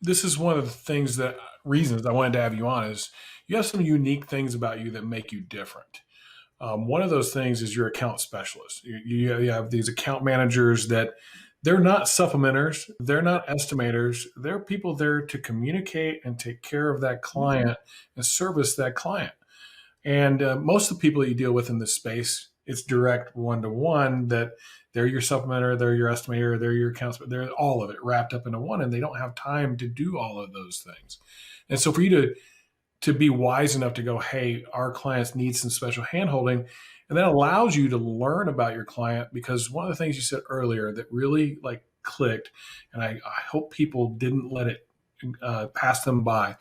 this is one of the reasons I wanted to have you on is you have some unique things about you that make you different. One of those things is your account specialist. You have these account managers that they're not supplementers. They're not estimators. They're people there to communicate and take care of that client and service that client. And most of the people that you deal with in this space, it's direct one-to-one that they're your supplementer, they're your estimator, they're your accounts, but they're all of it wrapped up into one, and they don't have time to do all of those things. And so for you to be wise enough to go, hey, our clients need some special handholding, and that allows you to learn about your client, because one of the things you said earlier that really like clicked, and I hope people didn't let it pass them by,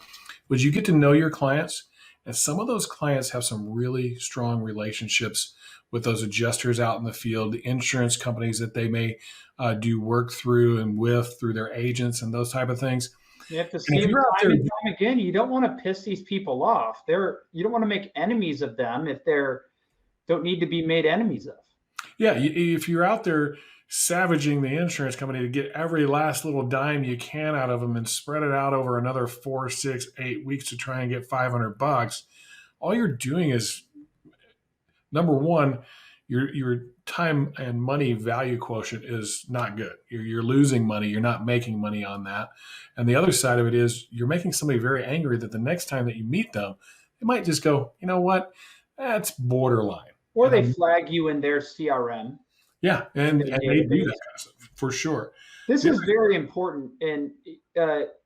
was you get to know your clients, and some of those clients have some really strong relationships with those adjusters out in the field, the insurance companies that they may do work through and with through their agents and those type of things. You have to see them time and time again. You don't want to piss these people off. You don't want to make enemies of them if don't need to be made enemies of. Yeah, if you're out there savaging the insurance company to get every last little dime you can out of them and spread it out over another 4, 6, 8 weeks to try and get $500, all you're doing is, number one, your time and money value quotient is not good. You're losing money. You're not making money on that. And the other side of it is you're making somebody very angry that the next time that you meet them, they might just go, you know what, that's borderline. Or they flag you in their CRM. Yeah, and they do that kind of stuff, for sure. This is very important. And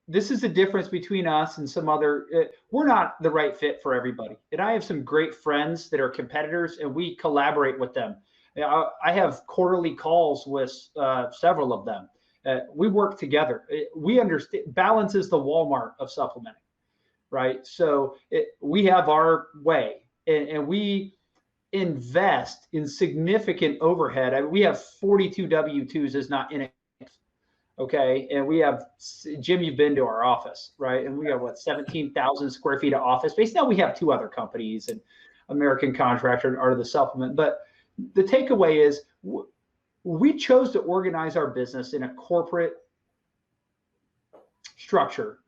this is the difference between us and some other, we're not the right fit for everybody. And I have some great friends that are competitors and we collaborate with them. I have quarterly calls with several of them. We work together. We understand balance is the Walmart of supplementing, right? So we have our way and we invest in significant overhead. We have 42 W-2s is not in it. Okay. And we have, Jim, you've been to our office, right? And we have 17,000 square feet of office space. Now we have 2 other companies and American Contractor and Art of the Supplement. But the takeaway is we chose to organize our business in a corporate structure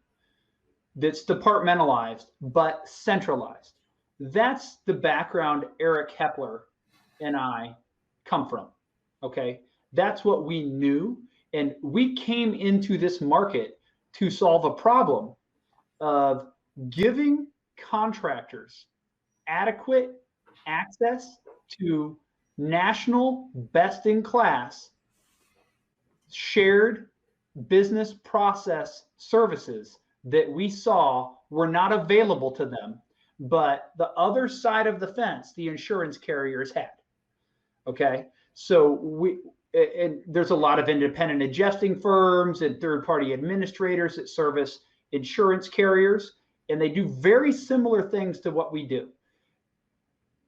that's departmentalized, but centralized. That's the background Eric Hepler and I come from. Okay. That's what we knew. And we came into this market to solve a problem of giving contractors adequate access to national best-in-class shared business process services that we saw were not available to them, but the other side of the fence, the insurance carriers had. Okay, so and there's a lot of independent adjusting firms and third-party administrators that service insurance carriers, and they do very similar things to what we do.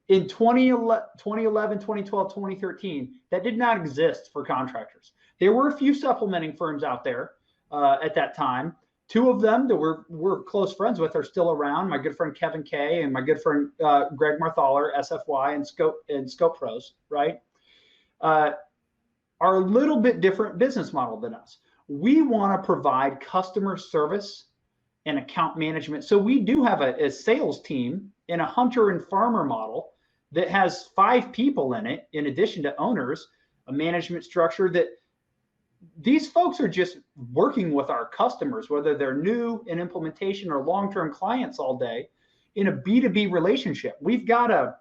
in 2011, 2012, 2013, that did not exist for contractors. There were a few supplementing firms out there at that time. Two of them that we're close friends with are still around. My good friend Kevin Kay and my good friend Greg Marthaler, SFY and Scope Pros, right? Are a little bit different business model than us. We want to provide customer service and account management. So we do have a sales team in a hunter and farmer model that has 5 people in it, in addition to owners, a management structure that these folks are just working with our customers, whether they're new in implementation or long-term clients all day in a B2B relationship. We've got a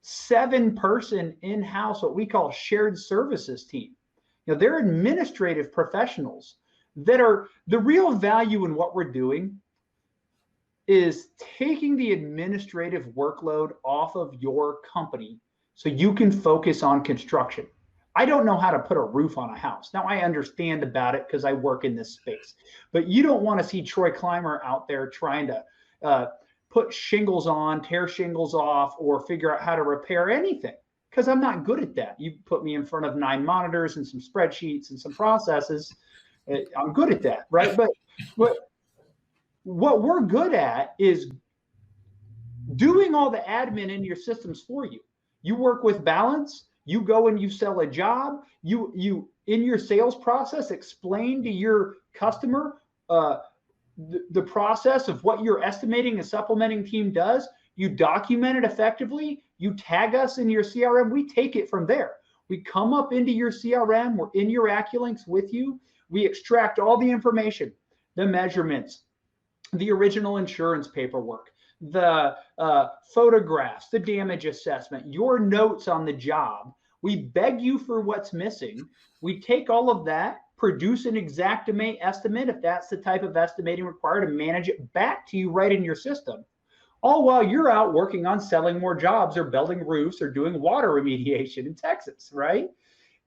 7-person in-house, what we call shared services team. You know, they're administrative professionals that are the real value in what we're doing is taking the administrative workload off of your company so you can focus on construction. I don't know how to put a roof on a house. Now, I understand about it because I work in this space, but you don't want to see Troy Clymer out there trying to put shingles on, tear shingles off, or figure out how to repair anything, because I'm not good at that. You put me in front of 9 monitors and some spreadsheets and some processes. I'm good at that, right? But what we're good at is doing all the admin in your systems for you. You work with Balance. You go and you sell a job. You in your sales process explain to your customer the process of what your estimating and supplementing team does. You document it effectively. You tag us in your CRM. We take it from there. We come up into your CRM. We're in your AccuLinks with you. We extract all the information, the measurements, the original insurance paperwork, the photographs, the damage assessment, your notes on the job. We beg you for what's missing. We take all of that, produce an exact estimate, if that's the type of estimating required, and manage it back to you right in your system. All while you're out working on selling more jobs or building roofs or doing water remediation in Texas, right?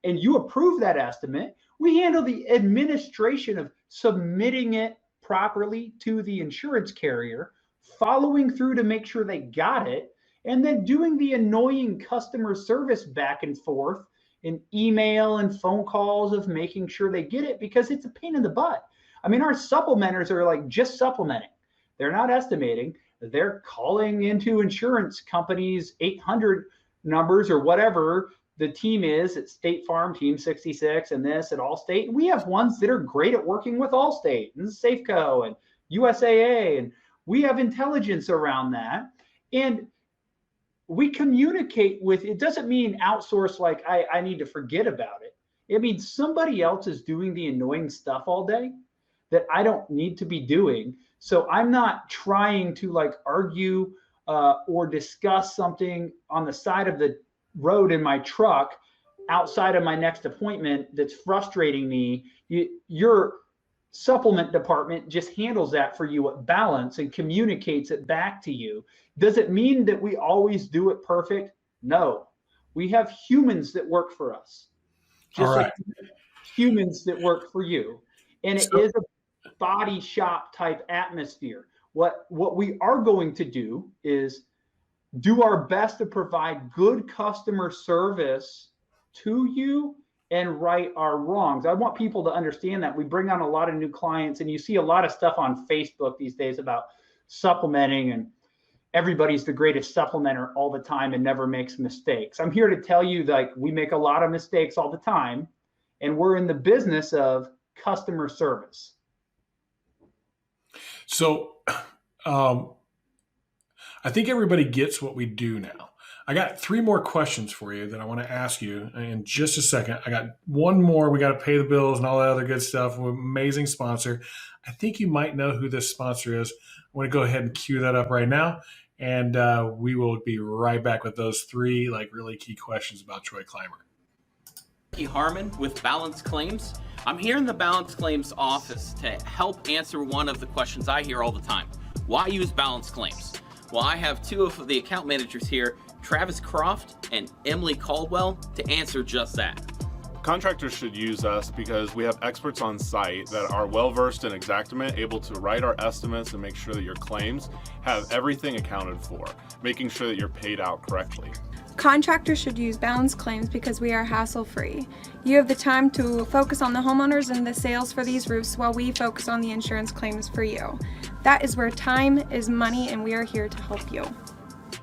And you approve that estimate. We handle the administration of submitting it properly to the insurance carrier, following through to make sure they got it, and then doing the annoying customer service back and forth in email and phone calls of making sure they get it, because it's a pain in the butt. I mean, our supplementers are like just supplementing. They're not estimating. They're calling into insurance companies 800 numbers or whatever the team is at State Farm, Team 66, and this at Allstate. And we have ones that are great at working with Allstate and Safeco and USAA, and we have intelligence around that. And we communicate with, it doesn't mean outsource like I need to forget about it. It means somebody else is doing the annoying stuff all day that I don't need to be doing. So I'm not trying to like argue or discuss something on the side of the road in my truck outside of my next appointment that's frustrating me. Your supplement department just handles that for you at Balance and communicates it back to you. Does it mean that we always do it perfect? No. We have humans that work for us, just like humans that work for you. And it is a body shop type atmosphere. What we are going to do is do our best to provide good customer service to you and right our wrongs. I want people to understand that. We bring on a lot of new clients, and you see a lot of stuff on Facebook these days about supplementing, and everybody's the greatest supplementer all the time and never makes mistakes. I'm here to tell you, like, we make a lot of mistakes all the time, and we're in the business of customer service. So I think everybody gets what we do now. I got 3 more questions for you that I want to ask you in just a second. I got one more. We got to pay the bills and all that other good stuff. We're an amazing sponsor. I think you might know who this sponsor is. I want to go ahead and cue that up right now. And we will be right back with those 3 like really key questions about Troy Clymer. Harmon with Balance Claims. I'm here in the Balance Claims office to help answer one of the questions I hear all the time. Why use Balance Claims? Well, I have 2 of the account managers here, Travis Croft and Emily Caldwell, to answer just that. Contractors should use us because we have experts on site that are well-versed in Xactimate, able to write our estimates and make sure that your claims have everything accounted for, making sure that you're paid out correctly. Contractors should use Balance Claims because we are hassle-free. You have the time to focus on the homeowners and the sales for these roofs while we focus on the insurance claims for you. That is where time is money, and we are here to help you.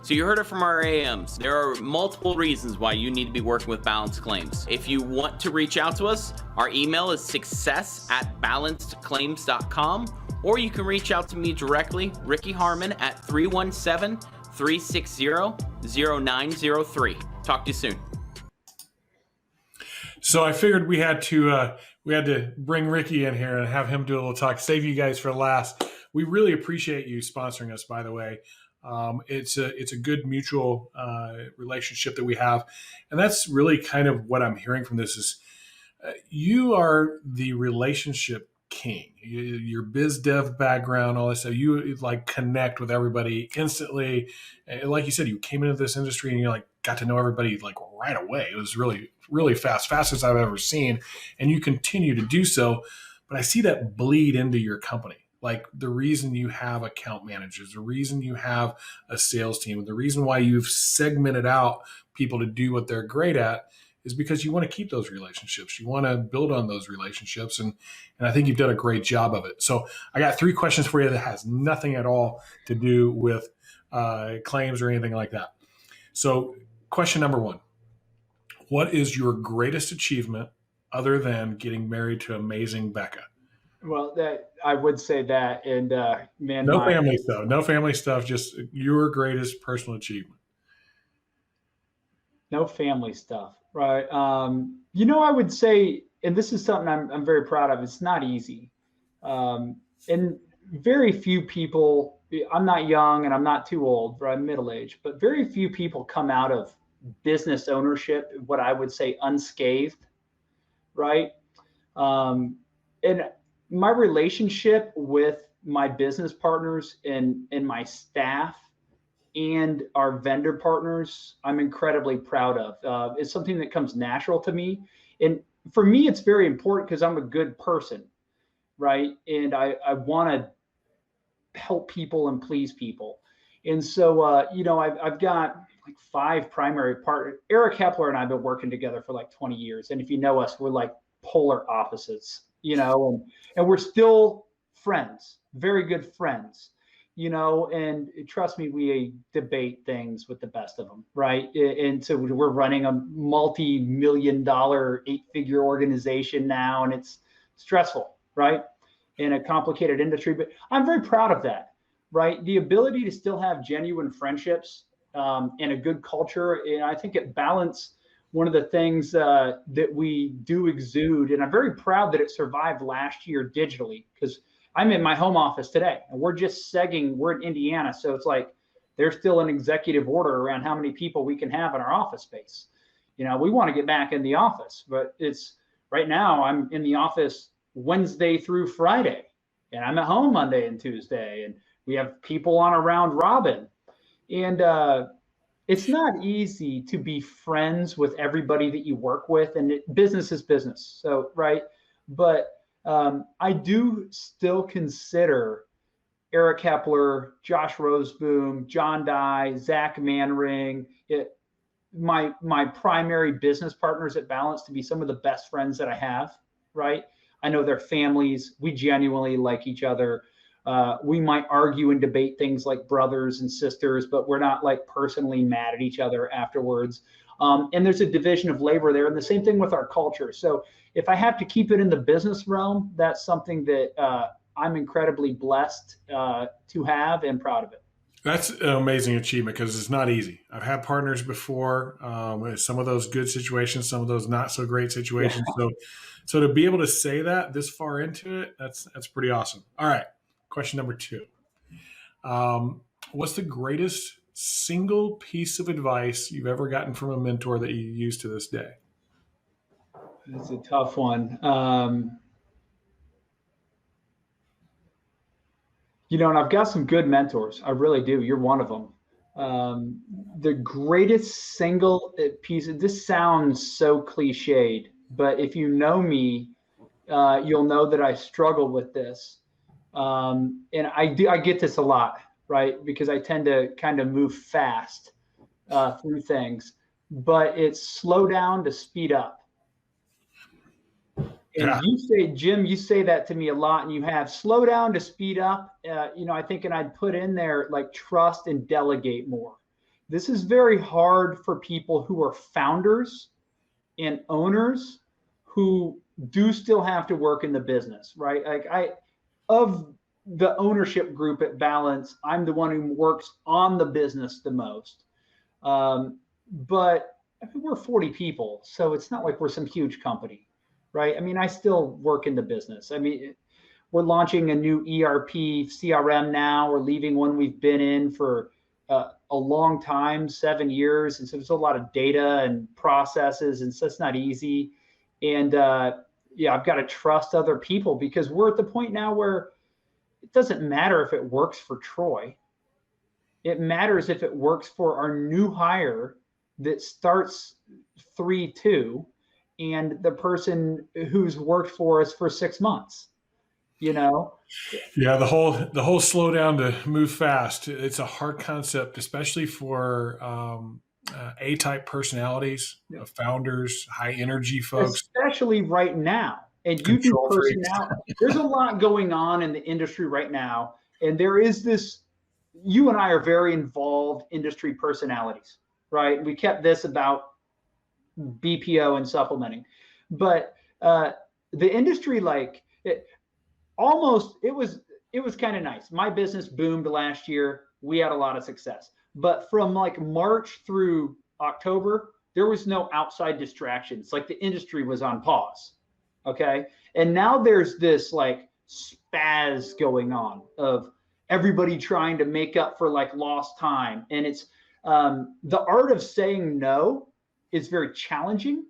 So you heard it from our AMs. There are multiple reasons why you need to be working with Balanced Claims. If you want to reach out to us, our email is success@balancedclaims.com, or you can reach out to me directly, Ricky Harmon, at 317-360-0903. Talk to you soon. So I figured we had to bring Ricky in here and have him do a little talk, save you guys for last. We really appreciate you sponsoring us, by the way. It's a good mutual relationship that we have, and that's really kind of what I'm hearing from this is you are the relationship king. Your biz dev background, all this stuff, you like connect with everybody instantly. And like you said, you came into this industry and you like got to know everybody like right away. It was really, really fastest I've ever seen, and you continue to do so. But I see that bleed into your company. Like the reason you have account managers, the reason you have a sales team, the reason why you've segmented out people to do what they're great at is because you want to keep those relationships. You want to build on those relationships. And I think you've done a great job of it. So I got 3 questions for you that has nothing at all to do with claims or anything like that. So question number 1, what is your greatest achievement other than getting married to amazing Becca? Well, that I would say that, and man, no family stuff, just your greatest personal achievement. No family stuff, right? I would say, and this is something I'm very proud of. It's not easy, and very few people. I'm not young and I'm not too old, but I'm middle aged. But very few people come out of business ownership, what I would say, unscathed, right? And my relationship with my business partners and my staff and our vendor partners, I'm incredibly proud of. It's something that comes natural to me. And for me, it's very important because I'm a good person, right? And I want to help people and please people. And so, I've got like 5 primary partners. Eric Hepler and I have been working together for like 20 years. And if you know us, we're like polar opposites. And we're still friends, very good friends, and trust me, we debate things with the best of them, right? And so we're running a multi-million-dollar 8-figure organization now, and it's stressful, right? In a complicated industry, but I'm very proud of that, right? The ability to still have genuine friendships and a good culture, and I think it balances one of the things that we do exude, and I'm very proud that it survived last year digitally, because I'm in my home office today and we're just segging, we're in Indiana. So it's like, there's still an executive order around how many people we can have in our office space. We want to get back in the office, but it's right now I'm in the office Wednesday through Friday, and I'm at home Monday and Tuesday, and we have people on a round robin. And, it's not easy to be friends with everybody that you work with, and business is business. So, right. But I do still consider Eric Hepler, Josh Roseboom, John Dye, Zach Manring, my primary business partners at Balance to be some of the best friends that I have, right? I know their families. We genuinely like each other. We might argue and debate things like brothers and sisters, but we're not like personally mad at each other afterwards. And there's a division of labor there, and the same thing with our culture. So if I have to keep it in the business realm, that's something that I'm incredibly blessed to have and proud of it. That's an amazing achievement because it's not easy. I've had partners before, some of those good situations, some of those not so great situations. Yeah. So to be able to say that this far into it, that's pretty awesome. All right. Question number 2. What's the greatest single piece of advice you've ever gotten from a mentor that you use to this day? That's a tough one. And I've got some good mentors. I really do. You're one of them. The greatest single piece, this sounds so cliched, but if you know me, you'll know that I struggle with this. And I get this a lot, right? Because I tend to kind of move fast through things, but it's slow down to speed up. And you say, Jim, you say that to me a lot, and you have slow down to speed up. I think, and I'd put in there like trust and delegate more. This is very hard for people who are founders and owners who do still have to work in the business, right? Of the ownership group at Balance, I'm the one who works on the business the most. But I mean, we're 40 people, so it's not like we're some huge company, right? I mean, I still work in the business. I mean, we're launching a new ERP CRM now. We're leaving one we've been in for a long time, 7 years. And so there's a lot of data and processes, and so it's not easy. And I've got to trust other people, because we're at the point now where it doesn't matter if it works for Troy. It matters if it works for our new hire that starts 3-2 and the person who's worked for us for 6 months. Yeah, the whole slow down to move fast. It's a hard concept, especially for A-type personalities, founders, high energy folks, especially right now. And you do personality. There's a lot going on in the industry right now, and there is this. You and I are very involved industry personalities, right? We kept this about BPO and supplementing, but the industry, like it was kind of nice. My business boomed last year. We had a lot of success, but from like March through October, there was no outside distractions. Like the industry was on pause. Okay. And now there's this like spaz going on of everybody trying to make up for like lost time. And it's the art of saying no is very challenging.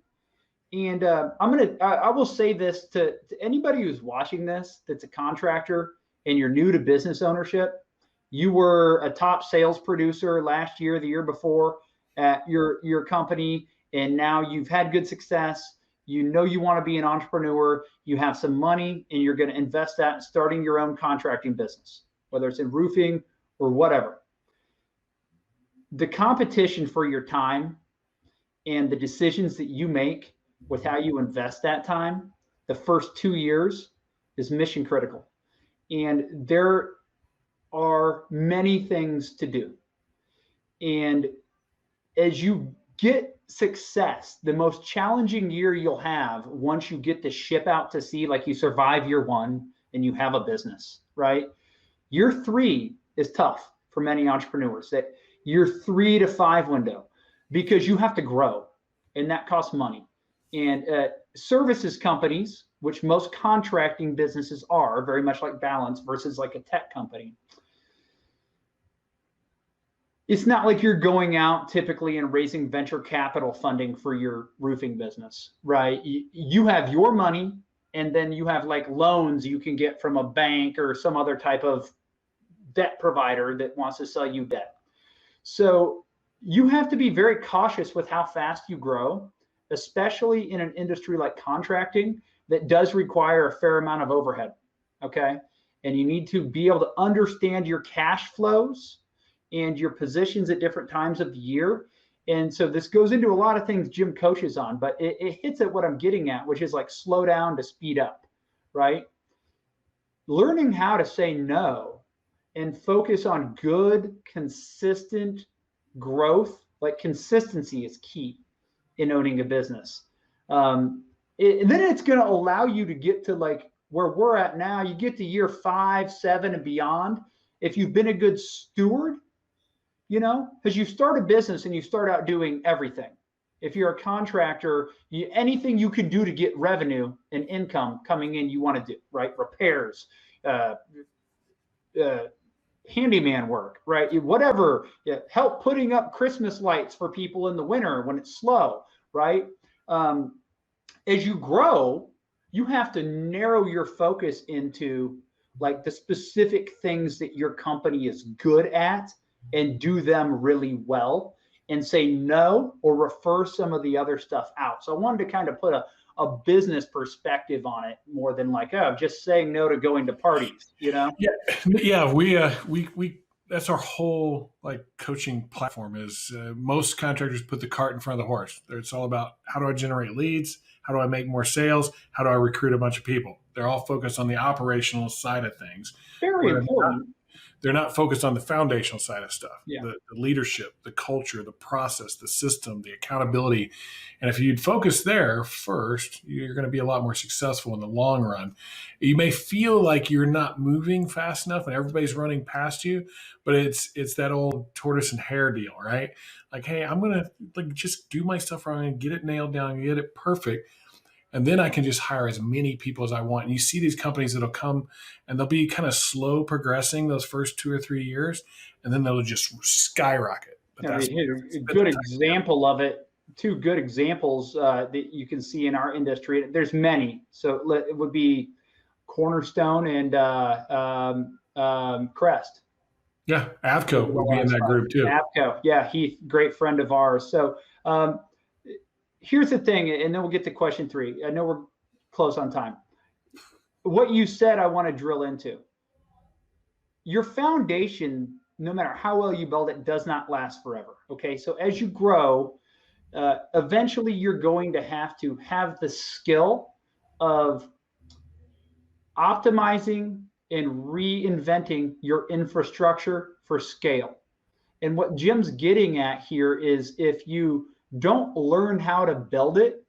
And I will say this to anybody who's watching this that's a contractor and you're new to business ownership. You were a top sales producer last year, the year before at your company, and now you've had good success. You know you want to be an entrepreneur. You have some money, and you're going to invest that in starting your own contracting business, whether it's in roofing or whatever. The competition for your time and the decisions that you make with how you invest that time, the first 2 years is mission critical. And there are many things to do. And as you get success, the most challenging year you'll have once you get the ship out to sea, like you survive year 1 and you have a business, right? Year 3 is tough for many entrepreneurs, that year 3 to 5 window, because you have to grow and that costs money. And services companies, which most contracting businesses are, very much like Balance versus like a tech company, it's not like you're going out typically and raising venture capital funding for your roofing business, right? You have your money, and then you have like loans you can get from a bank or some other type of debt provider that wants to sell you debt. So you have to be very cautious with how fast you grow, especially in an industry like contracting that does require a fair amount of overhead, okay? And you need to be able to understand your cash flows and your positions at different times of the year. And so this goes into a lot of things Jim coaches on, but it hits at what I'm getting at, which is like slow down to speed up, right? Learning how to say no and focus on good, consistent growth. Like consistency is key in owning a business. And then it's going to allow you to get to like where we're at now. You get to year 5, 7 and beyond. If you've been a good steward, because you start a business and you start out doing everything. If you're a contractor, anything you can do to get revenue and income coming in, you want to do, right? Repairs, handyman work, right? Whatever, help putting up Christmas lights for people in the winter when it's slow, right? As you grow, you have to narrow your focus into like the specific things that your company is good at and do them really well, and say no or refer some of the other stuff out. So I wanted to kind of put a a business perspective on it more than like, oh, just saying no to going to parties, you know? Yeah. We that's our whole like coaching platform is most contractors put the cart in front of the horse. It's all about how do I generate leads? How do I make more sales? How do I recruit a bunch of people? They're all focused on the operational side of things. Very important. They're not focused on the foundational side of stuff, Yeah. the leadership, the culture, the process, the system, the accountability. And if you'd focus there first, you're going to be a lot more successful in the long run. You may feel like you're not moving fast enough and everybody's running past you, but it's that old tortoise and hare deal, right? Like, hey, I'm going to like just do my stuff wrong and get it nailed down, get it perfect. And then I can just hire as many people as I want. And you see these companies that'll come and they'll be kind of slow progressing those first 2 or 3 years, and then they'll just skyrocket. But Yeah, that's a good example of it, two good examples that you can see in our industry. There's many. So it would be Cornerstone and Crest. Yeah, Avco would be in that group too. Avco, yeah, Heath, great friend of ours. So here's the thing, and then we'll get to question 3. I know we're close on time. What you said, I want to drill into. Your foundation, no matter how well you build it, does not last forever. Okay, so as you grow, eventually you're going to have the skill of optimizing and reinventing your infrastructure for scale. And what Jim's getting at here is if you don't learn how to build it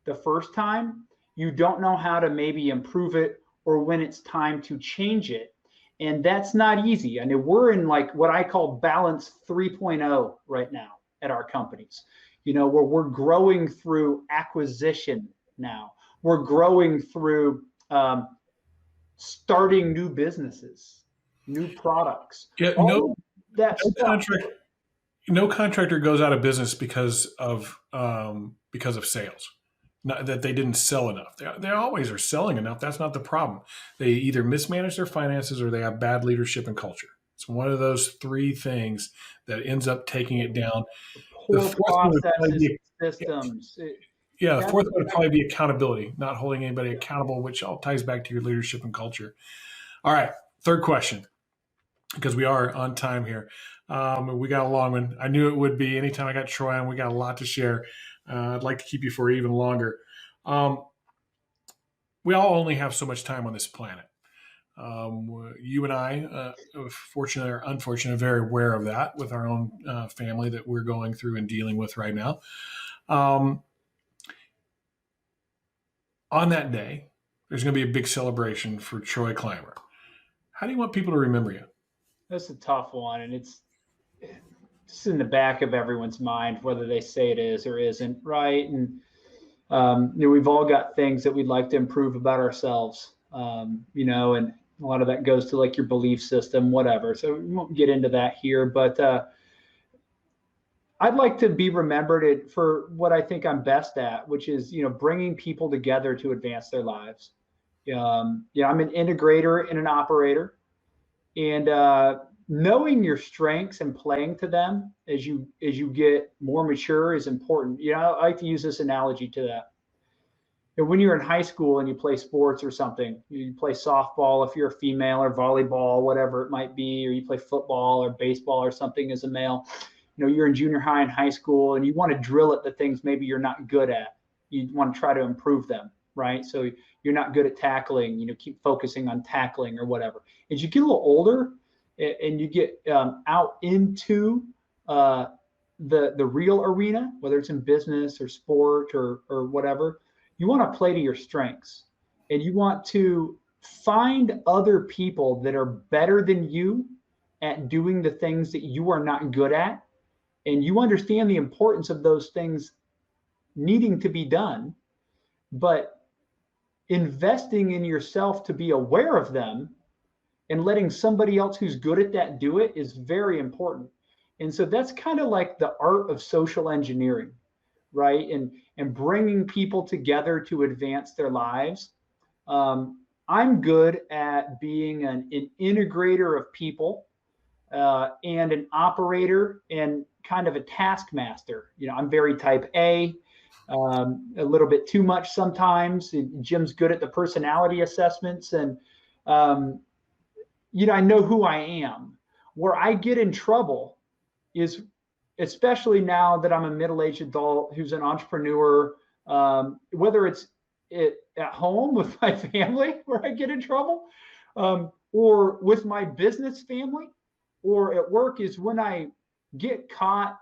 the first time, you don't know how to maybe improve it or when it's time to change it. And that's not easy. I mean, we're in like what I call balance 3.0 right now at our companies, where we're growing through acquisition now. We're growing through starting new businesses, new products. Yeah, no contractor goes out of business because of sales. Not that they didn't sell enough. They always are selling enough. That's not the problem. They either mismanage their finances or they have bad leadership and culture. It's one of those 3 things that ends up taking it down. Poor processes, systems. Yeah, the fourth one would probably be accountability, not holding anybody accountable, which all ties back to your leadership and culture. All right, 3rd question, because we are on time here. We got a long one. I knew it would be. Anytime I got Troy on, we got a lot to share. I'd like to keep you for even longer. We all only have so much time on this planet. You and I, fortunate or unfortunate, are very aware of that with our own family that we're going through and dealing with right now. On that day, there's going to be a big celebration for Troy Clymer. How do you want people to remember you? That's a tough one, and it's in the back of everyone's mind, whether they say it is or isn't, right? And we've all got things that we'd like to improve about ourselves, and a lot of that goes to like your belief system, whatever. So we won't get into that here, but I'd like to be remembered for what I think I'm best at, which is, bringing people together to advance their lives. I'm an integrator and an operator, and knowing your strengths and playing to them as you get more mature is important. I like to use this analogy to that. When you're in high school and you play sports or something, you play softball if you're a female, or volleyball, whatever it might be, or you play football or baseball or something as a male. You're in junior high and high school, and you want to drill at the things maybe you're not good at. You want to try to improve them, right? So you're not good at tackling, keep focusing on tackling or whatever. As you get a little older and you get out into the real arena, whether it's in business or sport or whatever, you want to play to your strengths, and you want to find other people that are better than you at doing the things that you are not good at. And you understand the importance of those things needing to be done, but investing in yourself to be aware of them and letting somebody else who's good at that do it is very important. And so that's kind of like the art of social engineering, right? And bringing people together to advance their lives. I'm good at being an integrator of people and an operator and kind of a taskmaster. I'm very type A, a little bit too much sometimes. Jim's good at the personality assessments, and I know who I am. Where I get in trouble is, especially now that I'm a middle-aged adult who's an entrepreneur, whether it's at home with my family where I get in trouble, or with my business family, or at work, is when I get caught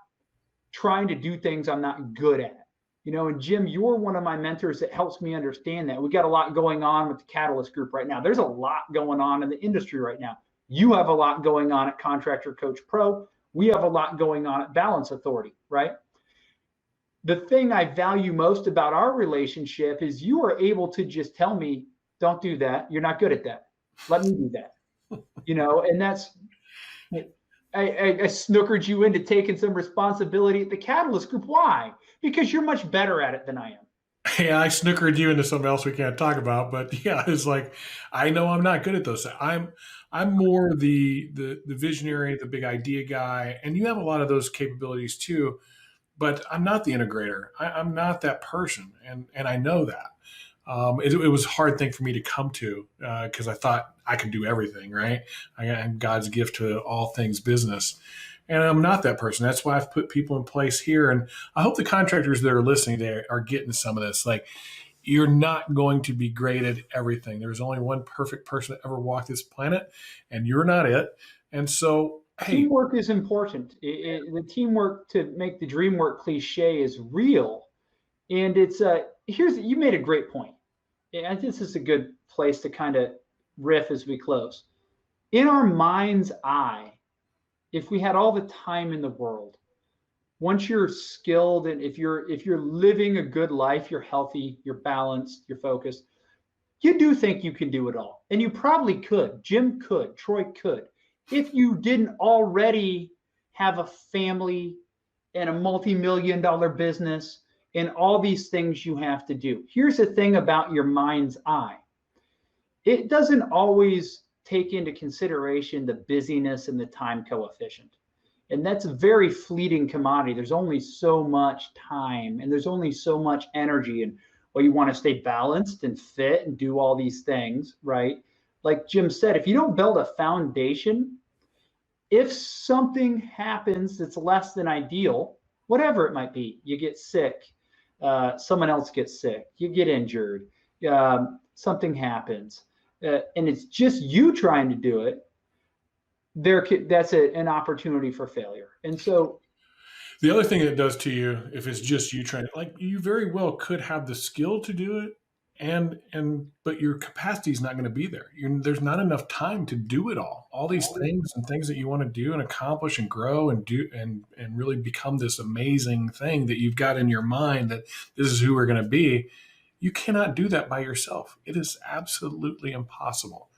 trying to do things I'm not good at. And Jim, you're one of my mentors that helps me understand that. We got a lot going on with the Catalyst Group right now. There's a lot going on in the industry right now. You have a lot going on at Contractor Coach Pro. We have a lot going on at Balance Authority, right? The thing I value most about our relationship is you are able to just tell me, don't do that. You're not good at that. Let me do that. And that's, I snookered you into taking some responsibility at the Catalyst Group. Why? Because you're much better at it than I am. Yeah, I snookered you into something else we can't talk about, but yeah, it's like, I know I'm not good at those. I'm more the visionary, the big idea guy, and you have a lot of those capabilities too. But I'm not the integrator. I'm not that person, and I know that. It was a hard thing for me to come to because I thought I could do everything, right? I'm God's gift to all things business. And I'm not that person. That's why I've put people in place here. And I hope the contractors that are listening there are getting some of this. Like, you're not going to be great at everything. There's only one perfect person that ever walked this planet, and you're not it. And so, hey, teamwork is important. The teamwork to make the dream work cliche is real. And it's you made a great point. I think this is a good place to kind of riff as we close. In our mind's eye, if we had all the time in the world, once you're skilled and if you're living a good life, you're healthy, you're balanced, you're focused, you do think you can do it all. And you probably could. Jim could. Troy could. If you didn't already have a family and a multi-million-dollar business and all these things you have to do. Here's the thing about your mind's eye. It doesn't always take into consideration the busyness and the time coefficient. And that's a very fleeting commodity. There's only so much time and there's only so much energy. And well, you want to stay balanced and fit and do all these things, right? Like Jim said, if you don't build a foundation, if something happens that's less than ideal, whatever it might be, you get sick, someone else gets sick, you get injured, something happens, and it's just you trying to do it, that's an opportunity for failure. And so the other thing it does to you, if it's just you trying, like, you very well could have the skill to do it, but your capacity is not going to be there. There's not enough time to do it all. All these things and things that you want to do and accomplish and grow and do and really become this amazing thing that you've got in your mind that this is who we're going to be. You cannot do that by yourself. It is absolutely impossible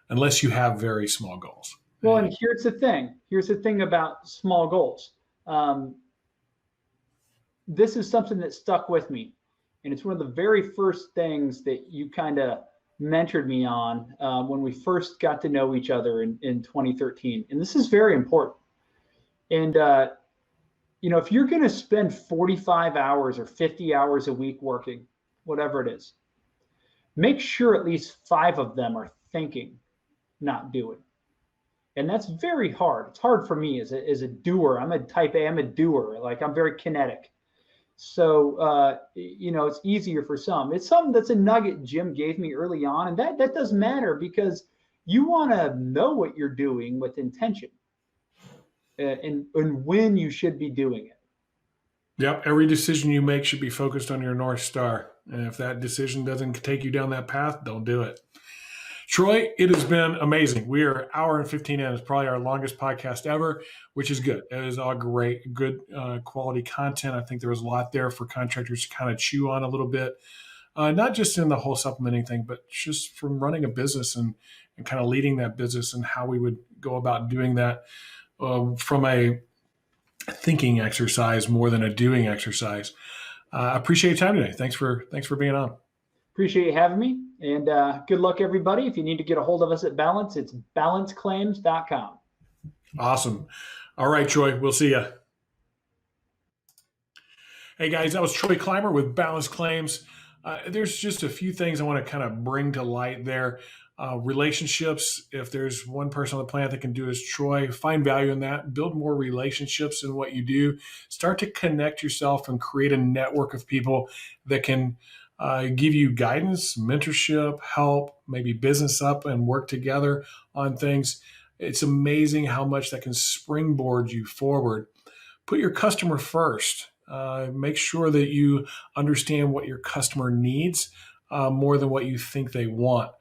unless you have very small goals. Well, and here's the thing. Here's the thing about small goals. This is something that stuck with me. And it's one of the very first things that you kind of mentored me on when we first got to know each other in 2013. And this is very important. And, if you're going to spend 45 hours or 50 hours a week working, whatever it is, make sure at least 5 of them are thinking, not doing. And that's very hard. It's hard for me as a doer. I'm a type A, I'm a doer. Like, I'm very kinetic. So, it's easier for some. It's something that's a nugget Jim gave me early on. And that does matter because you want to know what you're doing with intention and when you should be doing it. Yep. Every decision you make should be focused on your North Star. And if that decision doesn't take you down that path, don't do it. Troy, it has been amazing. We are an hour and 15 in. It's probably our longest podcast ever, which is good. It is all great, good quality content. I think there was a lot there for contractors to kind of chew on a little bit, not just in the whole supplementing thing, but just from running a business and kind of leading that business and how we would go about doing that from a thinking exercise more than a doing exercise. I appreciate your time today. Thanks for being on. Appreciate you having me. And good luck, everybody. If you need to get a hold of us at Balance, it's balanceclaims.com. Awesome. All right, Troy, we'll see you. Hey guys, that was Troy Clymer with Balanced Claims. There's just a few things I want to kind of bring to light there. Relationships, if there's one person on the planet that can do as Troy, find value in that. Build more relationships in what you do. Start to connect yourself and create a network of people that can give you guidance, mentorship, help, maybe business up and work together on things. It's amazing how much that can springboard you forward. Put your customer first. Make sure that you understand what your customer needs more than what you think they want.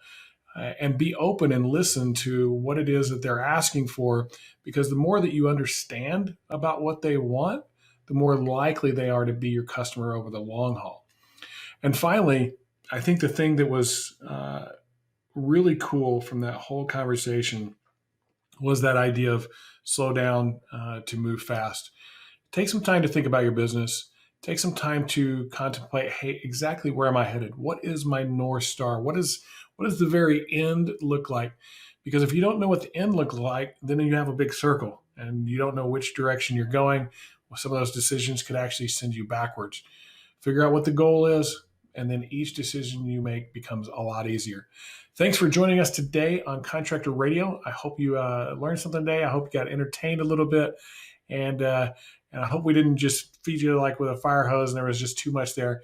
And be open and listen to what it is that they're asking for, because the more that you understand about what they want, the more likely they are to be your customer over the long haul. And finally, I think the thing that was really cool from that whole conversation was that idea of slow down to move fast. Take some time to think about your business. Take some time to contemplate, hey, exactly where am I headed? What is my North Star? What does the very end look like? Because if you don't know what the end looks like, then you have a big circle and you don't know which direction you're going. Well, some of those decisions could actually send you backwards. Figure out what the goal is, and then each decision you make becomes a lot easier. Thanks for joining us today on Contractor Radio. I hope you learned something today. I hope you got entertained a little bit. And I hope we didn't just feed you like with a fire hose and there was just too much there.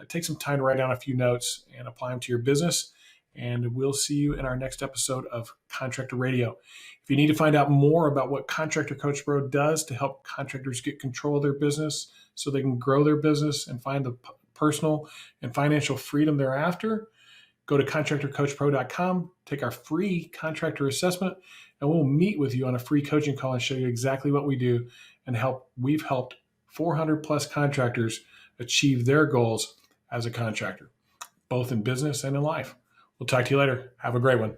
Take some time to write down a few notes and apply them to your business. And we'll see you in our next episode of Contractor Radio. If you need to find out more about what Contractor Coach Pro does to help contractors get control of their business so they can grow their business and find the personal and financial freedom thereafter, go to contractorcoachpro.com, take our free contractor assessment, and we'll meet with you on a free coaching call and show you exactly what we do and we've helped 400 plus contractors achieve their goals as a contractor, both in business and in life. We'll talk to you later. Have a great one.